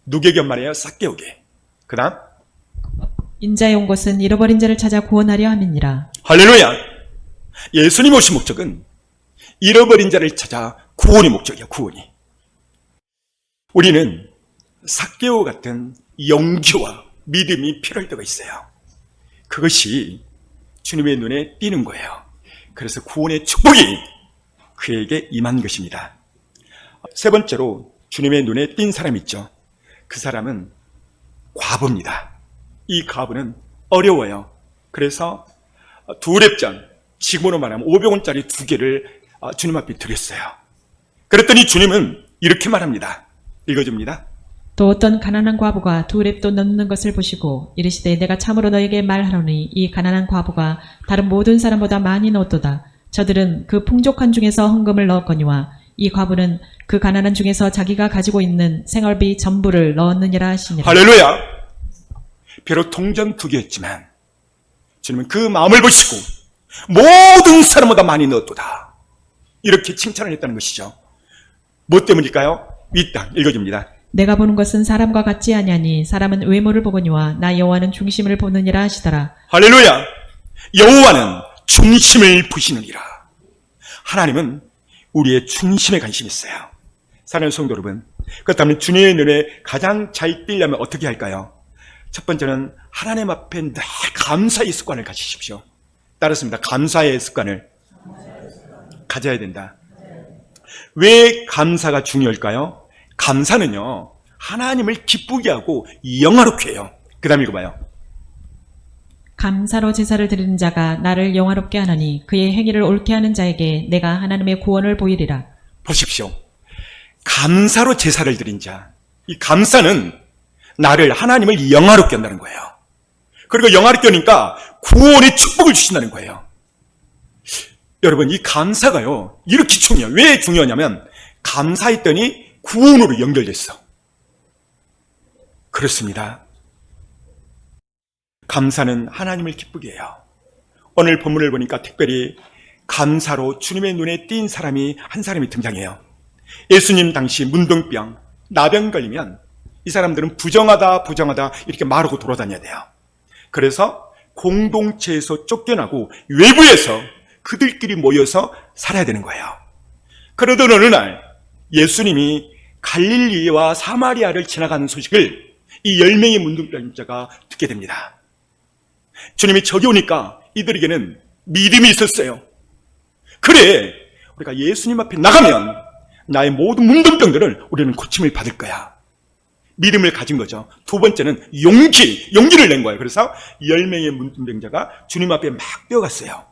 누구에게 말이에요? 삭개오게. 그 다음 인자에 온 것은 잃어버린 자를 찾아 구원하려 함이니라. 할렐루야. 예수님 오신 목적은 잃어버린 자를 찾아 구원의 목적이야. 구원이. 우리는 삭개오 같은 영기와 믿음이 필요할 때가 있어요. 그것이 주님의 눈에 띄는 거예요. 그래서 구원의 축복이 그에게 임한 것입니다. 세 번째로 주님의 눈에 띈 사람이 있죠. 그 사람은 과부입니다. 이 과부는 어려워요. 그래서 두 렙장, 지금으로 말하면 500원짜리 두 개를 주님 앞에 드렸어요. 그랬더니 주님은 이렇게 말합니다. 읽어줍니다. 또 어떤 가난한 과부가 두 렙도 넣는 것을 보시고 이르시되 내가 참으로 너에게 말하노니 이 가난한 과부가 다른 모든 사람보다 많이 넣었도다. 저들은 그 풍족한 중에서 헌금을 넣었거니와 이 과부는 그 가난한 중에서 자기가 가지고 있는 생활비 전부를 넣었느니라 하시니라. 할렐루야. 비록 동전 두 개였지만 주님은 그 마음을 보시고 모든 사람보다 많이 넣었도다. 이렇게 칭찬을 했다는 것이죠. 뭐 때문일까요? 윗땅 읽어줍니다. 내가 보는 것은 사람과 같지 아니하니 사람은 외모를 보거니와 나 여호와는 중심을 보느니라 하시더라. 할렐루야. 여호와는 중심을 보시느니라. 하나님은 우리의 중심에 관심이 있어요. 사랑하는 성도 여러분, 그렇다면 주님의 눈에 가장 잘 띄려면 어떻게 할까요? 첫 번째는 하나님 앞에 늘 감사의 습관을 가지십시오. 따랐습니다. 감사의 습관을 가져야 된다. 왜 감사가 중요할까요? 감사는요, 하나님을 기쁘게 하고 영화롭게 해요. 그 다음 읽어봐요. 감사로 제사를 드리는 자가 나를 영화롭게 하나니 그의 행위를 옳게 하는 자에게 내가 하나님의 구원을 보이리라. 보십시오. 감사로 제사를 드린 자. 이 감사는 나를 하나님을 영화롭게 한다는 거예요. 그리고 영화롭게 하니까 구원의 축복을 주신다는 거예요. 여러분, 이 감사가요, 이렇게 중요해요. 왜 중요하냐면 감사했더니 구원으로 연결됐어. 그렇습니다. 감사는 하나님을 기쁘게 해요. 오늘 본문을 보니까 특별히 감사로 주님의 눈에 띈 사람이 한 사람이 등장해요. 예수님 당시 문둥병, 나병 걸리면 이 사람들은 부정하다 이렇게 말하고 돌아다녀야 돼요. 그래서 공동체에서 쫓겨나고 외부에서 그들끼리 모여서 살아야 되는 거예요. 그러던 어느 날 예수님이 갈릴리와 사마리아를 지나가는 소식을 이 10명의 문둥병자가 듣게 됩니다. 주님이 저기 오니까 이들에게는 믿음이 있었어요. 그래, 우리가 예수님 앞에 나가면 나의 모든 문둥병들을 우리는 고침을 받을 거야. 믿음을 가진 거죠. 두 번째는 용기를 낸 거예요. 그래서 10명의 문둥병자가 주님 앞에 막 뛰어갔어요.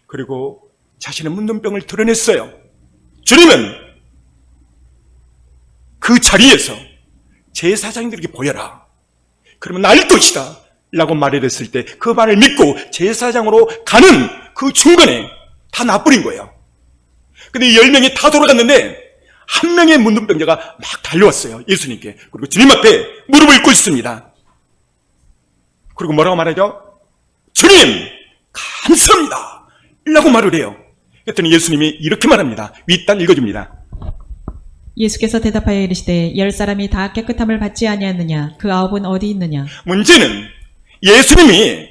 그리고 자신의 문둥병을 드러냈어요. 주님은 그 자리에서 제사장들에게 보여라. 그러면 날 것이다 라고 말을 했을 때 그 말을 믿고 제사장으로 가는 그 중간에 다 놔버린 거예요. 근데 이 10명이 다 돌아갔는데 한 명의 문둥병자가 막 달려왔어요. 예수님께. 그리고 주님 앞에 무릎을 꿇습니다. 그리고 뭐라고 말하죠? 주님 감사합니다 라고 말을 해요. 그랬더니 예수님이 이렇게 말합니다. 윗단 읽어줍니다. 예수께서 대답하여 이르시되 10사람이 다 깨끗함을 받지 아니하느냐 그 9은 어디 있느냐. 문제는 예수님이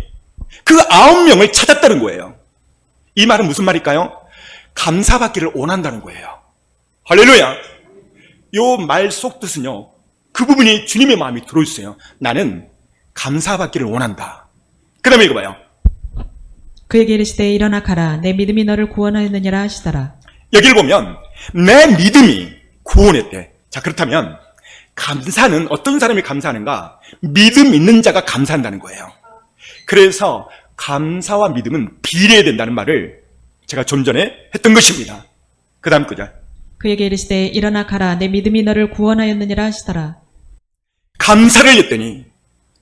그 9명을 찾았다는 거예요. 이 말은 무슨 말일까요? 감사받기를 원한다는 거예요. 할렐루야. 요 말 속 뜻은요, 그 부분이 주님의 마음이 들어있어요. 나는 감사받기를 원한다. 그 다음에 읽어봐요. 그에게 이르시되 일어나 가라 내 믿음이 너를 구원하였느니라 하시더라. 여기를 보면 내 믿음이 구원했대. 자, 그렇다면 감사는 어떤 사람이 감사하는가? 믿음 있는 자가 감사한다는 거예요. 그래서 감사와 믿음은 비례해야 된다는 말을 제가 좀 전에 했던 것입니다. 그 다음 구절. 그에게 이르시되 일어나 가라 내 믿음이 너를 구원하였느니라 하시더라. 감사를 했더니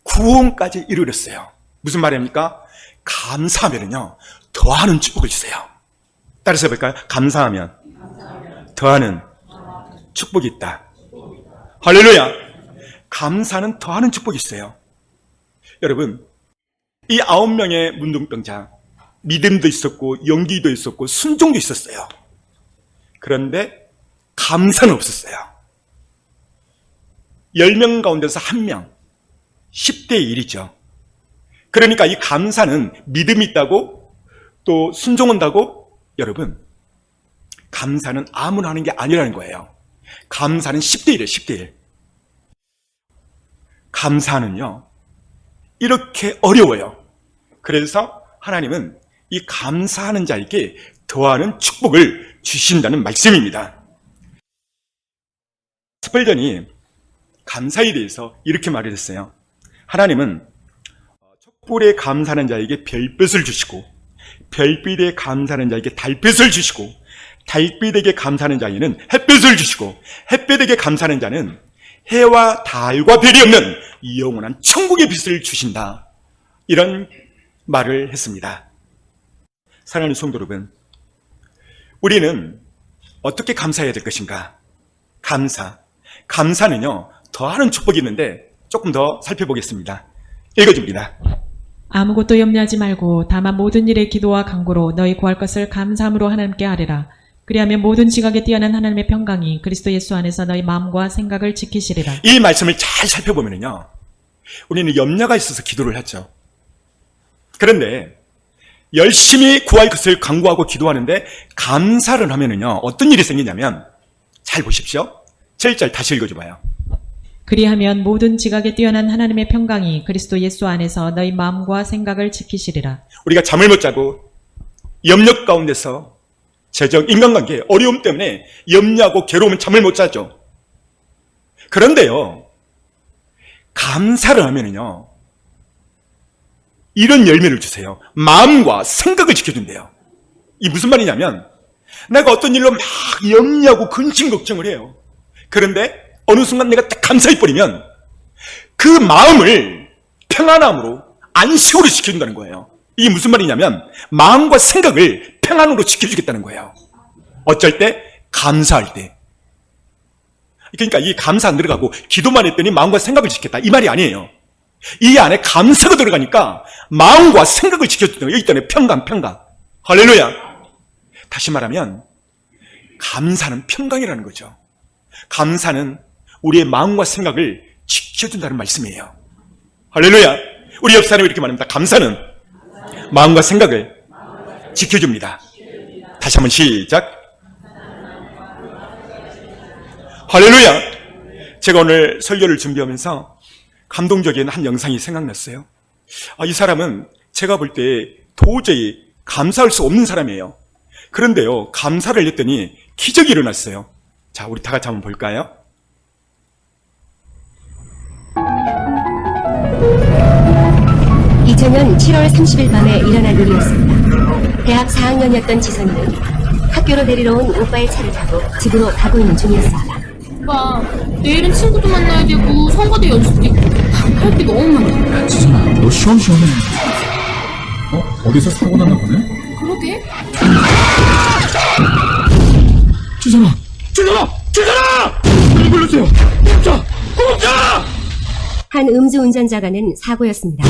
구원까지 이르렀어요. 무슨 말입니까? 감사하면요 더하는 축복을 주세요. 따라서 해볼까요? 감사하면 더하는 축복이 있다. 할렐루야. 감사는 더하는 축복이 있어요. 여러분, 이 9명의 문둥병자, 믿음도 있었고 용기도 있었고 순종도 있었어요. 그런데 감사는 없었어요. 10명 가운데서 1명, 10대 1이죠. 그러니까 이 감사는 믿음이 있다고 또 순종한다고 여러분, 감사는 아무나 하는 게 아니라는 거예요. 감사는 10대 1이에요. 10대 1. 감사는요, 이렇게 어려워요. 그래서 하나님은 이 감사하는 자에게 더하는 축복을 주신다는 말씀입니다. 스펄전이 감사에 대해서 이렇게 말을 했어요. 하나님은 촛불에 감사하는 자에게 별빛을 주시고 별빛에 감사하는 자에게 달빛을 주시고 달빛에게 감사하는 자에게는 햇빛을 주시고 햇빛에게 감사하는 자는 해와 달과 별이 없는 영원한 천국의 빛을 주신다. 이런 말을 했습니다. 사랑하는 성도 여러분, 우리는 어떻게 감사해야 될 것인가? 감사는요, 더하는 축복이 있는데 조금 더 살펴보겠습니다. 읽어줍니다. 아무것도 염려하지 말고 다만 모든 일에 기도와 간구로 너희 구할 것을 감사함으로 하나님께 아뢰라. 그리하면 모든 지각에 뛰어난 하나님의 평강이 그리스도 예수 안에서 너희 마음과 생각을 지키시리라. 이 말씀을 잘 살펴보면요, 우리는 염려가 있어서 기도를 하죠. 그런데 열심히 구할 것을 간구하고 기도하는데 감사를 하면은요, 어떤 일이 생기냐면, 잘 보십시오. 7절 다시 읽어줘봐요. 그리하면 모든 지각에 뛰어난 하나님의 평강이 그리스도 예수 안에서 너희 마음과 생각을 지키시리라. 우리가 잠을 못 자고 염려 가운데서 재정, 인간관계, 어려움 때문에 염려하고 괴로우면 잠을 못 자죠. 그런데요, 감사를 하면은요, 이런 열매를 주세요. 마음과 생각을 지켜준대요. 이 무슨 말이냐면, 내가 어떤 일로 막 염려하고 근심 걱정을 해요. 그런데 어느 순간 내가 딱 감사해버리면 그 마음을 평안함으로 안식으로 지켜준다는 거예요. 이게 무슨 말이냐면 마음과 생각을 평안으로 지켜주겠다는 거예요. 어쩔 때? 감사할 때. 그러니까 이 감사 안 들어가고 기도만 했더니 마음과 생각을 지켰다, 이 말이 아니에요. 이 안에 감사가 들어가니까 마음과 생각을 지켜준다는 거예요. 여기 때문에 평강. 할렐루야. 다시 말하면 감사는 평강이라는 거죠. 감사는 우리의 마음과 생각을 지켜준다는 말씀이에요. 할렐루야. 우리 옆 사람이 이렇게 말합니다. 감사는 마음과 생각을 지켜줍니다. 다시 한번 시작. 할렐루야. 제가 오늘 설교를 준비하면서 감동적인 한 영상이 생각났어요. 이 사람은 제가 볼 때 도저히 감사할 수 없는 사람이에요. 그런데요, 감사를 했더니 기적이 일어났어요. 자, 우리 다 같이 한번 볼까요? (2000년 7월 30일) 밤에 일어난 일이었습니다. 대학 4학년이었던 지선이는 학교로 데리러 온 오빠의 차를 타고 집으로 가고 있는 중이었습니다. 오빠, 내일은 친구도 만나야 되고 성가대 연습도 있고 할 게 너무 많아. 지선아, 너 시원시원해. 어디서 사고 났나 보네? 그러게? 지선아! 왜 불러주세요! 공짜! 한 음주운전자가는 사고였습니다.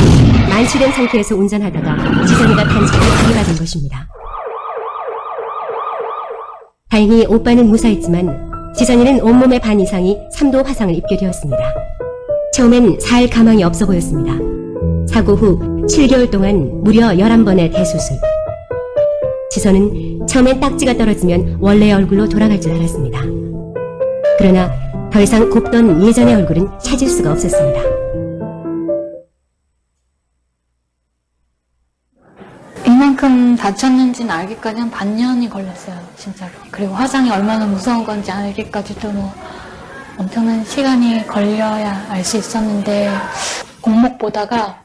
만취된 상태에서 운전하다가 지선이가 탄 차에 들이받은 것입니다. 다행히 오빠는 무사했지만 지선이는 온몸의 반 이상이 3도 화상을 입게 되었습니다. 처음엔 살 가망이 없어 보였습니다. 사고 후 7개월 동안 무려 11번의 대수술. 지선은 처음엔 딱지가 떨어지면 원래의 얼굴로 돌아갈 줄 알았습니다. 그러나 더 이상 곱던 예전의 얼굴은 찾을 수가 없었습니다. 이만큼 다쳤는지는 알기까지 한 반년이 걸렸어요, 진짜로. 그리고 화상이 얼마나 무서운 건지 알기까지도 엄청난 시간이 걸려야 알 수 있었는데, 공목 보다가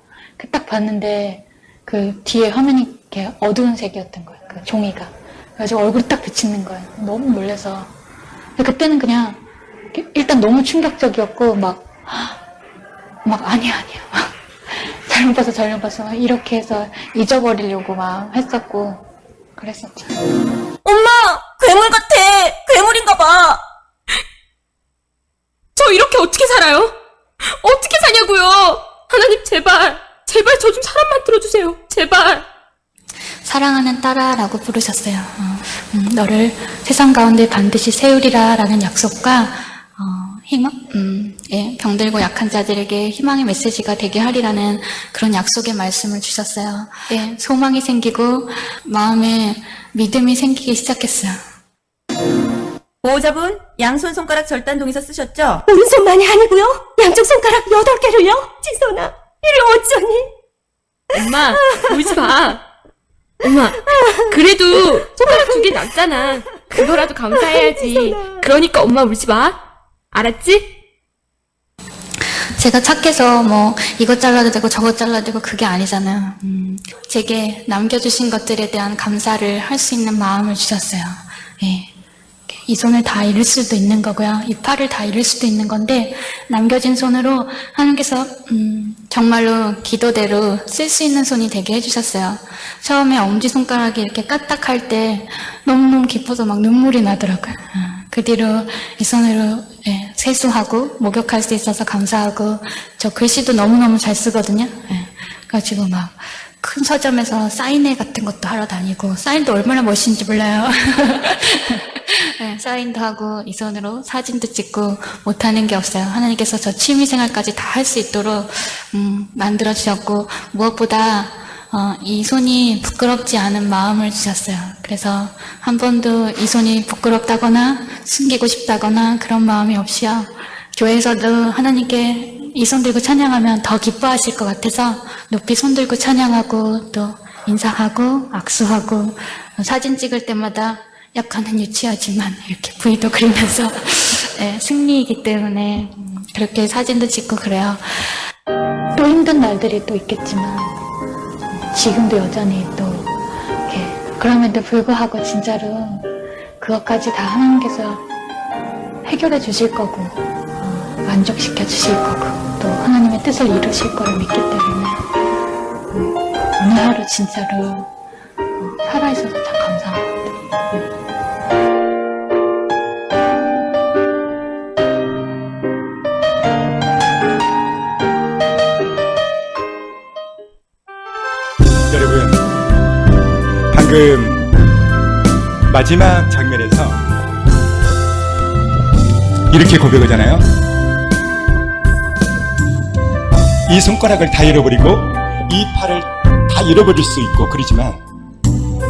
딱 봤는데 그 뒤에 화면이 이렇게 어두운 색이었던 거예요, 그 종이가. 그래가지고 얼굴이 딱 비치는 거예요. 너무 놀라서. 그때는 그냥 일단 너무 충격적이었고 아니야 잘못 봤어 막 이렇게 해서 잊어버리려고 막 했었고 그랬었죠. 엄마! 괴물 같아! 괴물인가 봐! 저 이렇게 어떻게 살아요? 어떻게 사냐고요? 하나님 제발 저 좀 사람 만들어주세요. 제발. 사랑하는 딸아라고 부르셨어요. 너를 세상 가운데 반드시 세우리라 라는 약속과 희망? 예, 병들고 약한 자들에게 희망의 메시지가 되게 하리라는 그런 약속의 말씀을 주셨어요. 예, 소망이 생기고 마음에 믿음이 생기기 시작했어요. 보호자분, 양손 손가락 절단 동의서 쓰셨죠? 오른손만이 아니고요. 양쪽 손가락 8개를요. 지선아, 이를 어쩌니? 엄마, 울지 마. 엄마, 그래도 손가락 2개 남잖아. 그거라도 감사해야지. 그러니까 엄마 울지 마. 알았지? 제가 착해서 뭐 이것 잘라도 되고 저것 잘라도 되고 그게 아니잖아요. 제게 남겨주신 것들에 대한 감사를 할 수 있는 마음을 주셨어요. 예. 이 손을 다 잃을 수도 있는 거고요. 이 팔을 다 잃을 수도 있는 건데 남겨진 손으로 하나님께서 정말로 기도대로 쓸 수 있는 손이 되게 해주셨어요. 처음에 엄지손가락이 이렇게 까딱할 때 너무너무 기뻐서 막 눈물이 나더라고요. 그 뒤로 이 손으로 세수하고 목욕할 수 있어서 감사하고, 저 글씨도 너무너무 잘 쓰거든요. 그래가지고 막 큰 서점에서 사인회 같은 것도 하러 다니고, 사인도 얼마나 멋있는지 몰라요. 사인도 하고 이 손으로 사진도 찍고 못하는 게 없어요. 하나님께서 저 취미생활까지 다 할 수 있도록 만들어주셨고, 무엇보다 이 손이 부끄럽지 않은 마음을 주셨어요. 그래서 한 번도 이 손이 부끄럽다거나 숨기고 싶다거나 그런 마음이 없이요. 교회에서도 하나님께 이 손 들고 찬양하면 더 기뻐하실 것 같아서 높이 손 들고 찬양하고 또 인사하고 악수하고, 사진 찍을 때마다 약간은 유치하지만 이렇게 V도 그리면서 승리이기 때문에 그렇게 사진도 찍고 그래요. 또 힘든 날들이 또 있겠지만 지금도 여전히 또 이렇게, 그럼에도 불구하고 진짜로 그것까지 다 하나님께서 해결해 주실 거고 만족시켜 주실 거고 또 하나님의 뜻을 이루실 거를 믿기 때문에 오늘 하루 진짜로 살아있어서 참 감사한 것 같아요. 여러분, 방금 마지막 장면에서 이렇게 고백하잖아요. 이 손가락을 다 잃어버리고 이 팔을 다 잃어버릴 수 있고 그러지만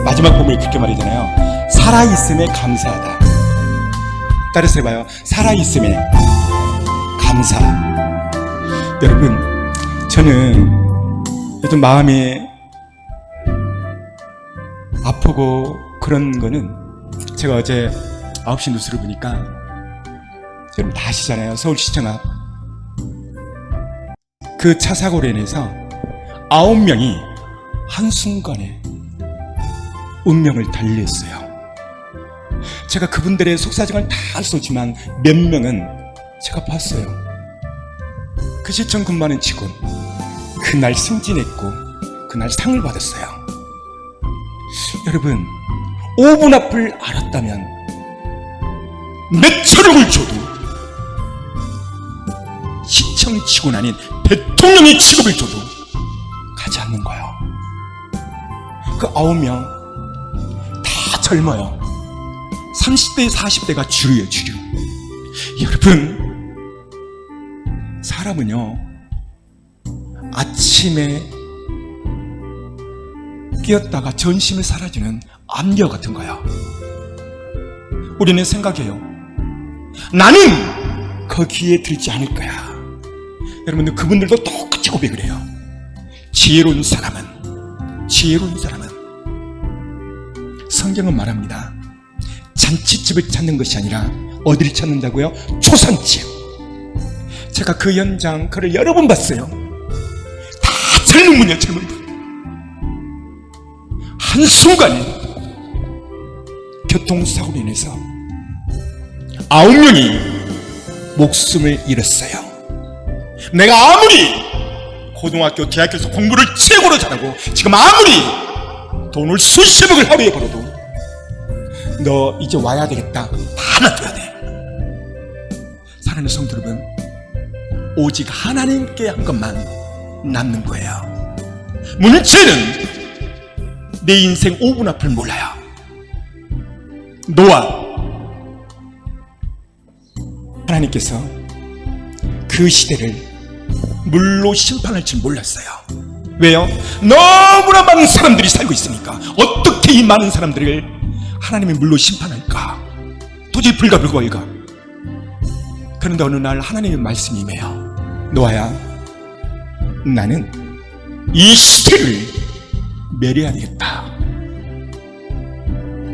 마지막 부분이 그렇게 말이잖아요. 살아있음에 감사하다. 따라서 해봐요. 살아있음에 감사. 여러분, 저는 요즘 마음이 아프고 그런 거는, 제가 어제 9시 뉴스를 보니까 여러분 다 아시잖아요. 서울시청 앞 그 차 사고로 인해서 9명이 한순간에 운명을 달리했어요. 제가 그분들의 속사정을 다 쏘지만 몇 명은 제가 봤어요. 그 시청 근무하는 직원, 그날 승진했고 그날 상을 받았어요. 여러분, 5분 앞을 알았다면 몇 천억을 줘도 시청 직원 아닌 대통령의 직업을 줘도 가지 않는 거예요. 그 9명 다 젊어요. 30대 40대가 주류예요, 주류. 여러분, 사람은요 아침에 깨었다가 전심에 사라지는 암기와 같은 거야. 우리는 생각해요. 나는 거기에 들지 않을 거야. 여러분들, 그분들도 똑같이 고백을 해요. 지혜로운 사람은 성경은 말합니다. 잔치집을 찾는 것이 아니라 어디를 찾는다고요? 초상집. 제가 그 현장, 그를 여러 번 봤어요. 다 젊은 분이에요, 젊은 분. 한순간에 교통사고로 인해서 9명이 목숨을 잃었어요. 내가 아무리 고등학교, 대학교에서 공부를 최고로 잘하고 지금 아무리 돈을 수십억을 하루에 벌어도 너 이제 와야 되겠다, 다 놔둬야 돼. 사랑하는 성도 여러분, 오직 하나님께 한 것만 남는 거예요. 문체는 내 인생 5분 앞을 몰라요. 노아, 하나님께서 그 시대를 물로 심판할 줄 몰랐어요. 왜요? 너무나 많은 사람들이 살고 있으니까. 어떻게 이 많은 사람들을 하나님이 물로 심판할까? 도저히 불가불가할까? 그런데 어느 날 하나님의 말씀이 임해요. 노아야, 나는 이 시대를 멸해야 되겠다.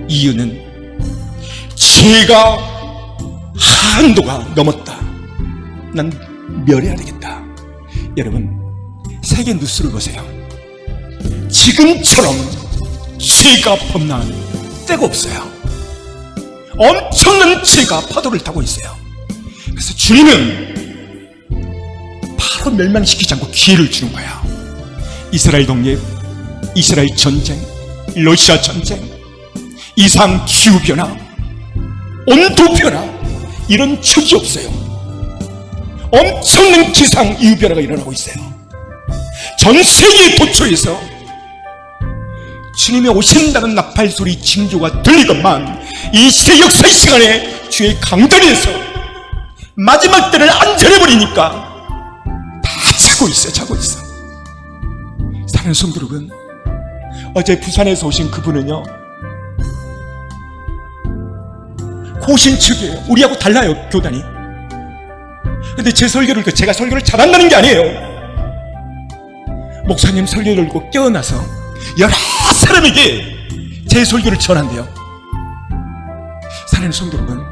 이유는 죄가 한도가 넘었다. 난 멸해야 되겠다. 여러분, 세계 뉴스를 보세요. 지금처럼 죄가 범람한 때가 없어요. 엄청난 죄가 파도를 타고 있어요. 그래서 주님은 바로 멸망시키지 않고 기회를 주는 거야. 이스라엘 독립, 이스라엘 전쟁, 러시아 전쟁, 이상 기후변화, 온도변화, 이런 적이 없어요. 엄청난 기상 이후변화가 일어나고 있어요. 전 세계 도처에서 주님이 오신다는 나팔소리 징조가 들리건만 이 시대 역사의 시간에 주의 강단에서 마지막 때를 안전해버리니까 다 자고 있어. 사랑하는 성도 여러분, 어제 부산에서 오신 그분은요, 고신 측이에요. 우리하고 달라요, 교단이. 근데 제 설교를, 제가 설교를 잘한다는 게 아니에요. 목사님 설교를 듣고 깨어나서 여러 사람에게 제 설교를 전한대요. 사랑하는 성도 여러분,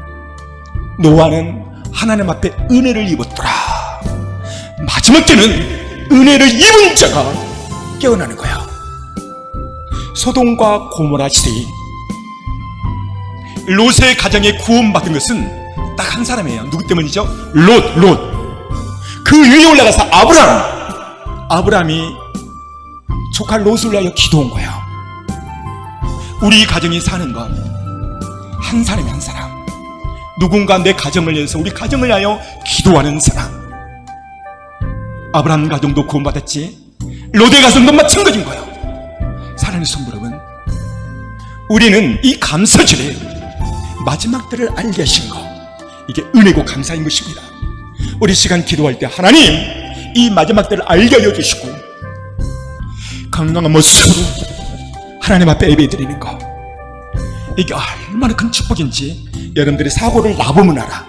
노아는 하나님 앞에 은혜를 입었더라. 마지막 때는 은혜를 입은 자가 깨어나는 거야. 소돔과 고모라 시대에 롯의 가정에 구원받은 것은 딱 한 사람이에요. 누구 때문이죠? 롯. 그 위에 올라가서 아브라함이 조카 롯을 위하여 기도한 거야. 우리 가정이 사는 건 한 사람이 한 사람, 누군가 내 가정을 위해서, 우리 가정을 위하여 기도하는 사람. 아브라함 가정도 구원받았지, 롯의 가정도 마찬가지인 거예요. 사랑하는 성도 여러분, 우리는 이 감사절에 마지막 때를 알게 하신 것, 이게 은혜고 감사인 것입니다. 우리 시간 기도할 때 하나님, 이 마지막 때를 알게 하여 주시고 건강한 모습으로 하나님 앞에 예배드리는 것, 이게 얼마나 큰 축복인지 여러분들이 사고를 나보면 알아.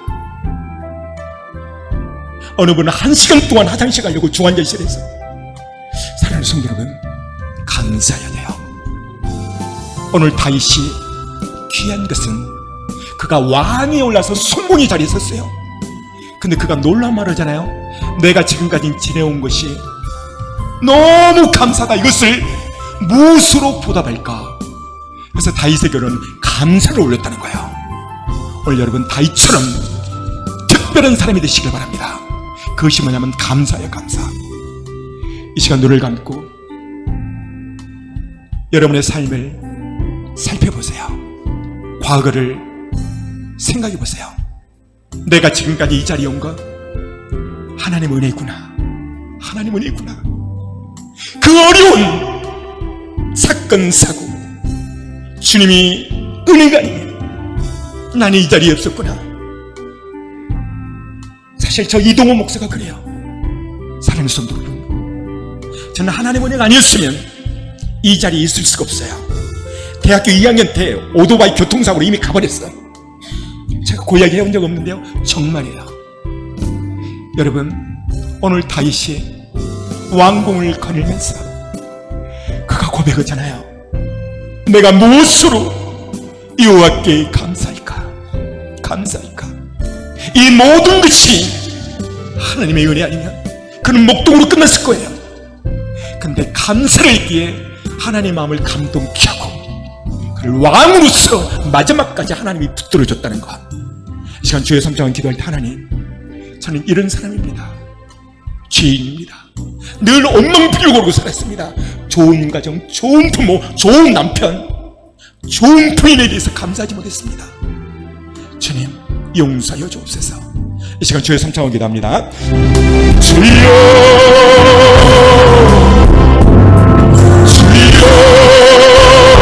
어느 분은 1시간 동안 화장실 가려고 중환자실에서. 사랑하는 성도 여러분, 감사해야 돼요. 오늘 다윗이 귀한 것은 그가 왕위에 올라서 성공의 자리에 섰어요. 근데 그가 놀라운 말을 하잖아요. 내가 지금까지 지내온 것이 너무 감사하다. 이것을 무엇으로 보답할까? 그래서 다윗의 결혼은 감사를 올렸다는 거예요. 오늘 여러분, 다윗처럼 특별한 사람이 되시길 바랍니다. 그것이 뭐냐면 감사예요, 감사. 이 시간 눈을 감고 여러분의 삶을 살펴보세요. 과거를 생각해 보세요. 내가 지금까지 이 자리에 온 건 하나님 은혜구나. 하나님 은혜구나. 그 어려운 사건 사고, 주님이 은혜가 아니면 나는 이 자리에 없었구나. 사실 저 이동호 목사가 그래요. 사랑하는 성도 여러분, 저는 하나님 은혜가 아니었으면 이 자리에 있을 수가 없어요. 대학교 2학년 때 오토바이 교통사고로 이미 가버렸어. 제가 그 이야기 해본 적 없는데요, 정말이에요. 여러분, 오늘 다윗이 왕궁을 거닐면서 그가 고백하잖아요. 내가 무엇으로 여호와께 감사할까? 이 모든 것이 하나님의 은혜 아니면 그는 목동으로 끝났을 거예요. 근데 감사를 했기에 하나님의 마음을 감동케 하고 그를 왕으로서 마지막까지 하나님이 붙들어줬다는 것. 이 시간 주의 성장을 기도할 때, 하나님, 저는 이런 사람입니다. 죄인입니다. 늘 엉망부리를 걸고 살았습니다. 좋은 가정, 좋은 부모, 좋은 남편, 좋은 부인에 대해서 감사하지 못했습니다. 주님, 용서하여 주옵소서. 이 시간 주의 성창을 기도합니다. 주여, 주여.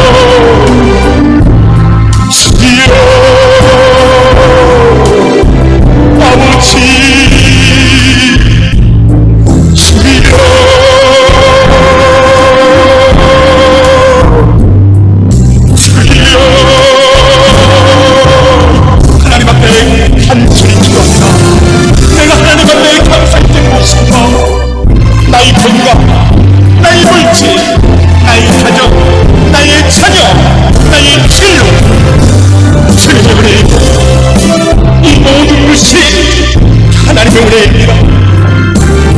은혜입니다.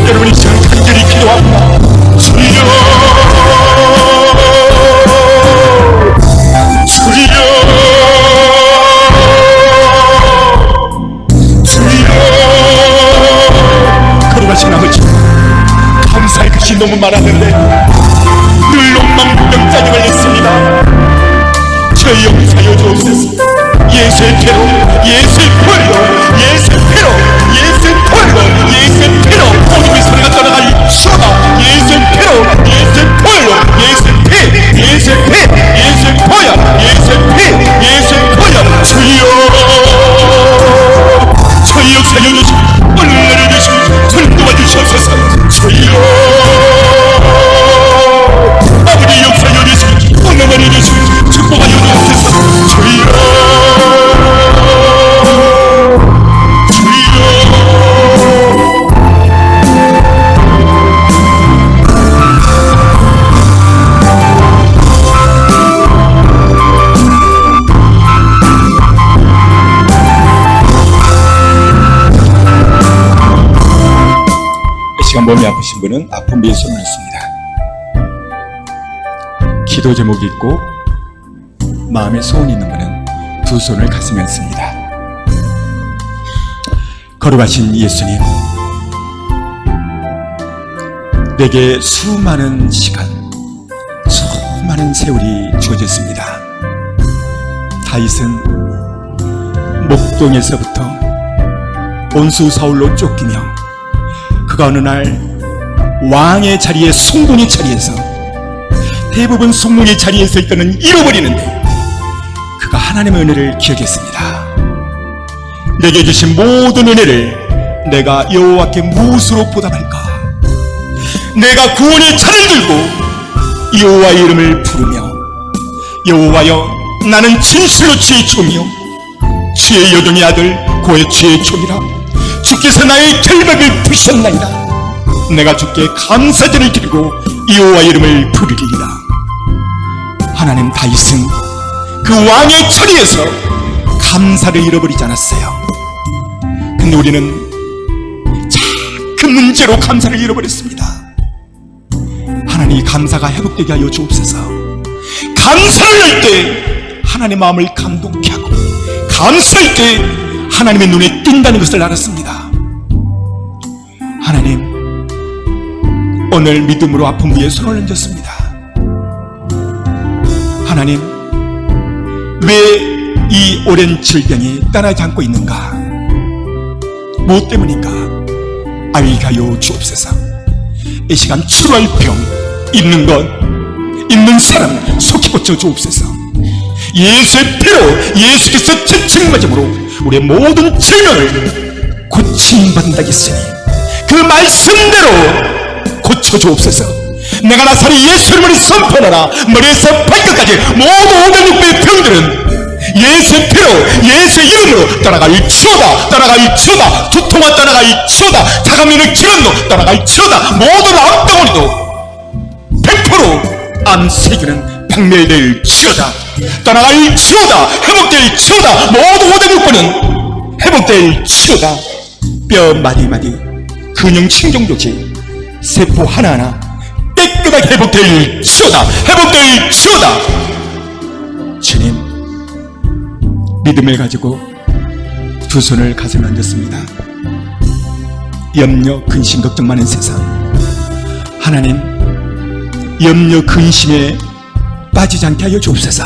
여러분이 지금 간절히 기도합니다. 주여, 주여, 주여. 거룩하신 아버지, 감사의 것이 너무 많았는데 늘 엉망진창 짜증을 냈습니다. 저희 용서하여 주옵소서. 예수의 피로, 예수의 피로, 예수의 피로, 예수의 피로, 예수의 피로 어둠의 소리가 떠나갈지어다. 예수의 피로, 예수의 피로, 예수의 피, 예수의 피, 예수의 포야, 예수의 피, 예수의 포야. 주여, 저희 역사여 주시고 오늘 내려주시고 손 도와주시옵소서. 주여, 아버지 역사여 주시고 오늘 내려주시고 축복하여 주옵소서. 주여, 몸이 아프신 분은 아픈 비에 손을 얹습니다. 기도 제목이 있고 마음에 소원이 있는 분은 두 손을 가슴에 얹습니다. 거룩하신 예수님, 내게 수많은 시간, 수많은 세월이 주어졌습니다. 다윗은 목동에서부터 온수 사울로 쫓기며 그가 어느 날 왕의 자리에 송곳니 자리에서 대부분 송곳니 자리에 있을 때는 잃어버리는데 그가 하나님의 은혜를 기억했습니다. 내게 주신 모든 은혜를 내가 여호와께 무엇으로 보답할까? 내가 구원의 차를 들고 여호와의 이름을 부르며 여호와여, 나는 진실로 주의 종이요 주의 여종의 아들 고의 주의 종이라. 주께서 나의 결박을 푸셨나이다. 내가 주께 감사제를 드리고 여호와 이름을 부르리이다. 하나님, 다윗은 그 왕의 처리에서 감사를 잃어버리지 않았어요. 근데 우리는 작은 문제로 감사를 잃어버렸습니다. 하나님, 감사가 회복되게 하여 주옵소서. 감사를 할 때 하나님의 마음을 감동케 하고 감사할 때 하나님의 눈에 띈다는 것을 알았습니다. 하나님, 오늘 믿음으로 아픈 부에 손을 얹었습니다. 하나님, 왜 이 오랜 질병이 떠나지 않고 있는가? 무엇 때문인가? 알게하여 주옵소서. 이 시간 치료할 병 있는 것, 있는 사람 속히 고쳐 주옵소서. 예수의 피로, 예수께서 채찍맞음으로 우리의 모든 질병을 고침받는다 했으니 그 말씀대로 고쳐 주옵소서. 내가 나사렛 예수 이름으로 선포하노라. 머리에서 발끝까지 모든 506배의 병들은 예수의 피로, 예수의 이름으로 떠나갈지어다, 떠나갈지어다. 두통아 떠나갈지어다. 자가면의 질환도 떠나갈지어다. 모든 암덩어리도 100% 암세균은 박멸될지어다. 떠나갈지어다. 회복될지어다. 모든 506배는 회복될지어다. 뼈 마디마디, 근형 신경조직, 세포 하나하나 깨끗하게 회복될지어다. 회복될지어다. 주님, 믿음을 가지고 두 손을 가슴에 얹었습니다. 염려, 근심, 걱정 많은 세상, 하나님, 염려, 근심에 빠지지 않게 하여 주옵소서.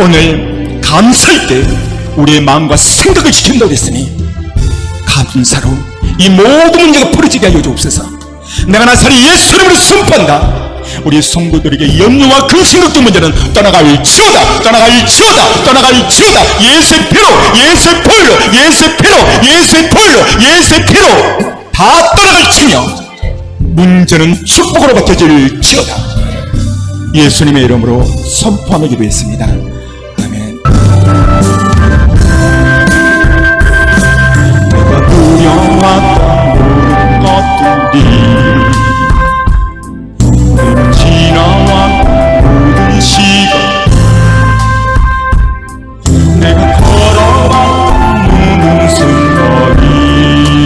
오늘 감사할 때 우리의 마음과 생각을 지킨다고 했으니 감사로 이 모든 문제가 풀어지게 하여 주옵소서. 내가 나사렛 예수 이름으로 선포한다. 우리 성도들에게 염려와 근심 걱정 문제는 떠나갈지어다, 떠나갈지어다, 떠나갈지어다. 예수의 피로, 예수의 보혈로, 예수의 피로, 예수의 보혈로, 예수의 피로 다 떠나갈지며 문제는 축복으로 바뀌어질지어다. 예수님의 이름으로 선포하며 기도했습니다. 아멘. 내가 두려웠던 모든 것들이 지나왔던 모든 시간, 내가 걸어왔던 모든 순간이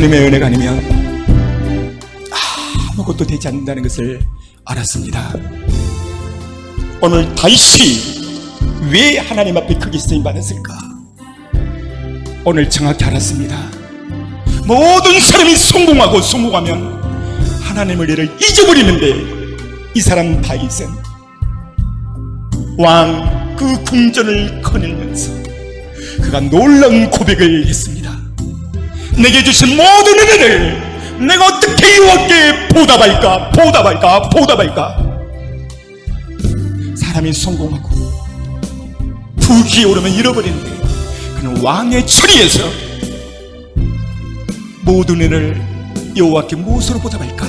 주님의 은혜가 아니면 아무것도 되지 않는다는 것을 알았습니다. 오늘 다윗이 왜 하나님 앞에 크게 쓰임받았을까? 오늘 정확히 알았습니다. 모든 사람이 성공하면 하나님의 은혜를 잊어버리는데 이 사람 다윗은 왕 그 궁전을 거닐면서 그가 놀라운 고백을 했습니다. 내게 주신 모든 은혜를 내가 어떻게 여호와께 보답할까? 사람이 성공하고 부귀에 오르면 잃어버리는데 그는 왕의 처리에서 모든 은혜를 여호와께 무엇으로 보답할까?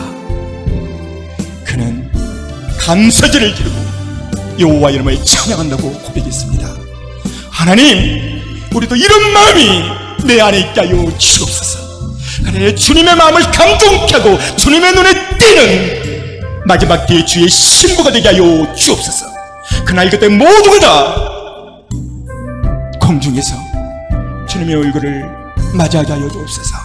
그는 감사제를 기르고 여호와 이름을 찬양한다고 고백했습니다. 하나님, 우리도 이런 마음이 내 안에 있게 하여 주옵소서. 그래, 주님의 마음을 감동케 하고 주님의 눈에 띄는 마지막 때의 주의 신부가 되게 하여 주옵소서. 그날 그때 모두가 다 공중에서 주님의 얼굴을 맞이하게 하여 주옵소서.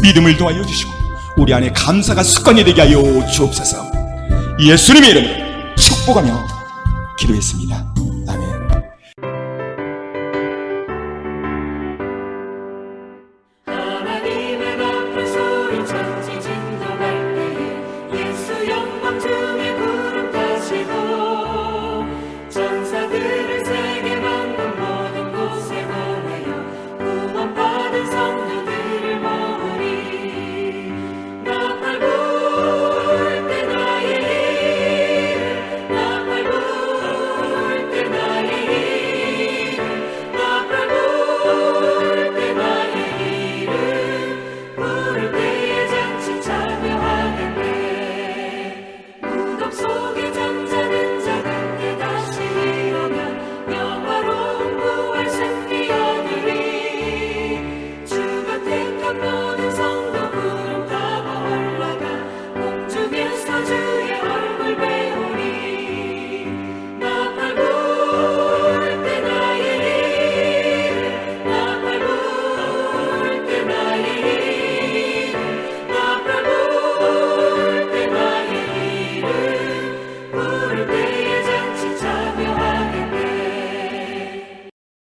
믿음을 도하여 주시고 우리 안에 감사가 습관이 되게 하여 주옵소서. 예수님의 이름으로 축복하며 기도했습니다.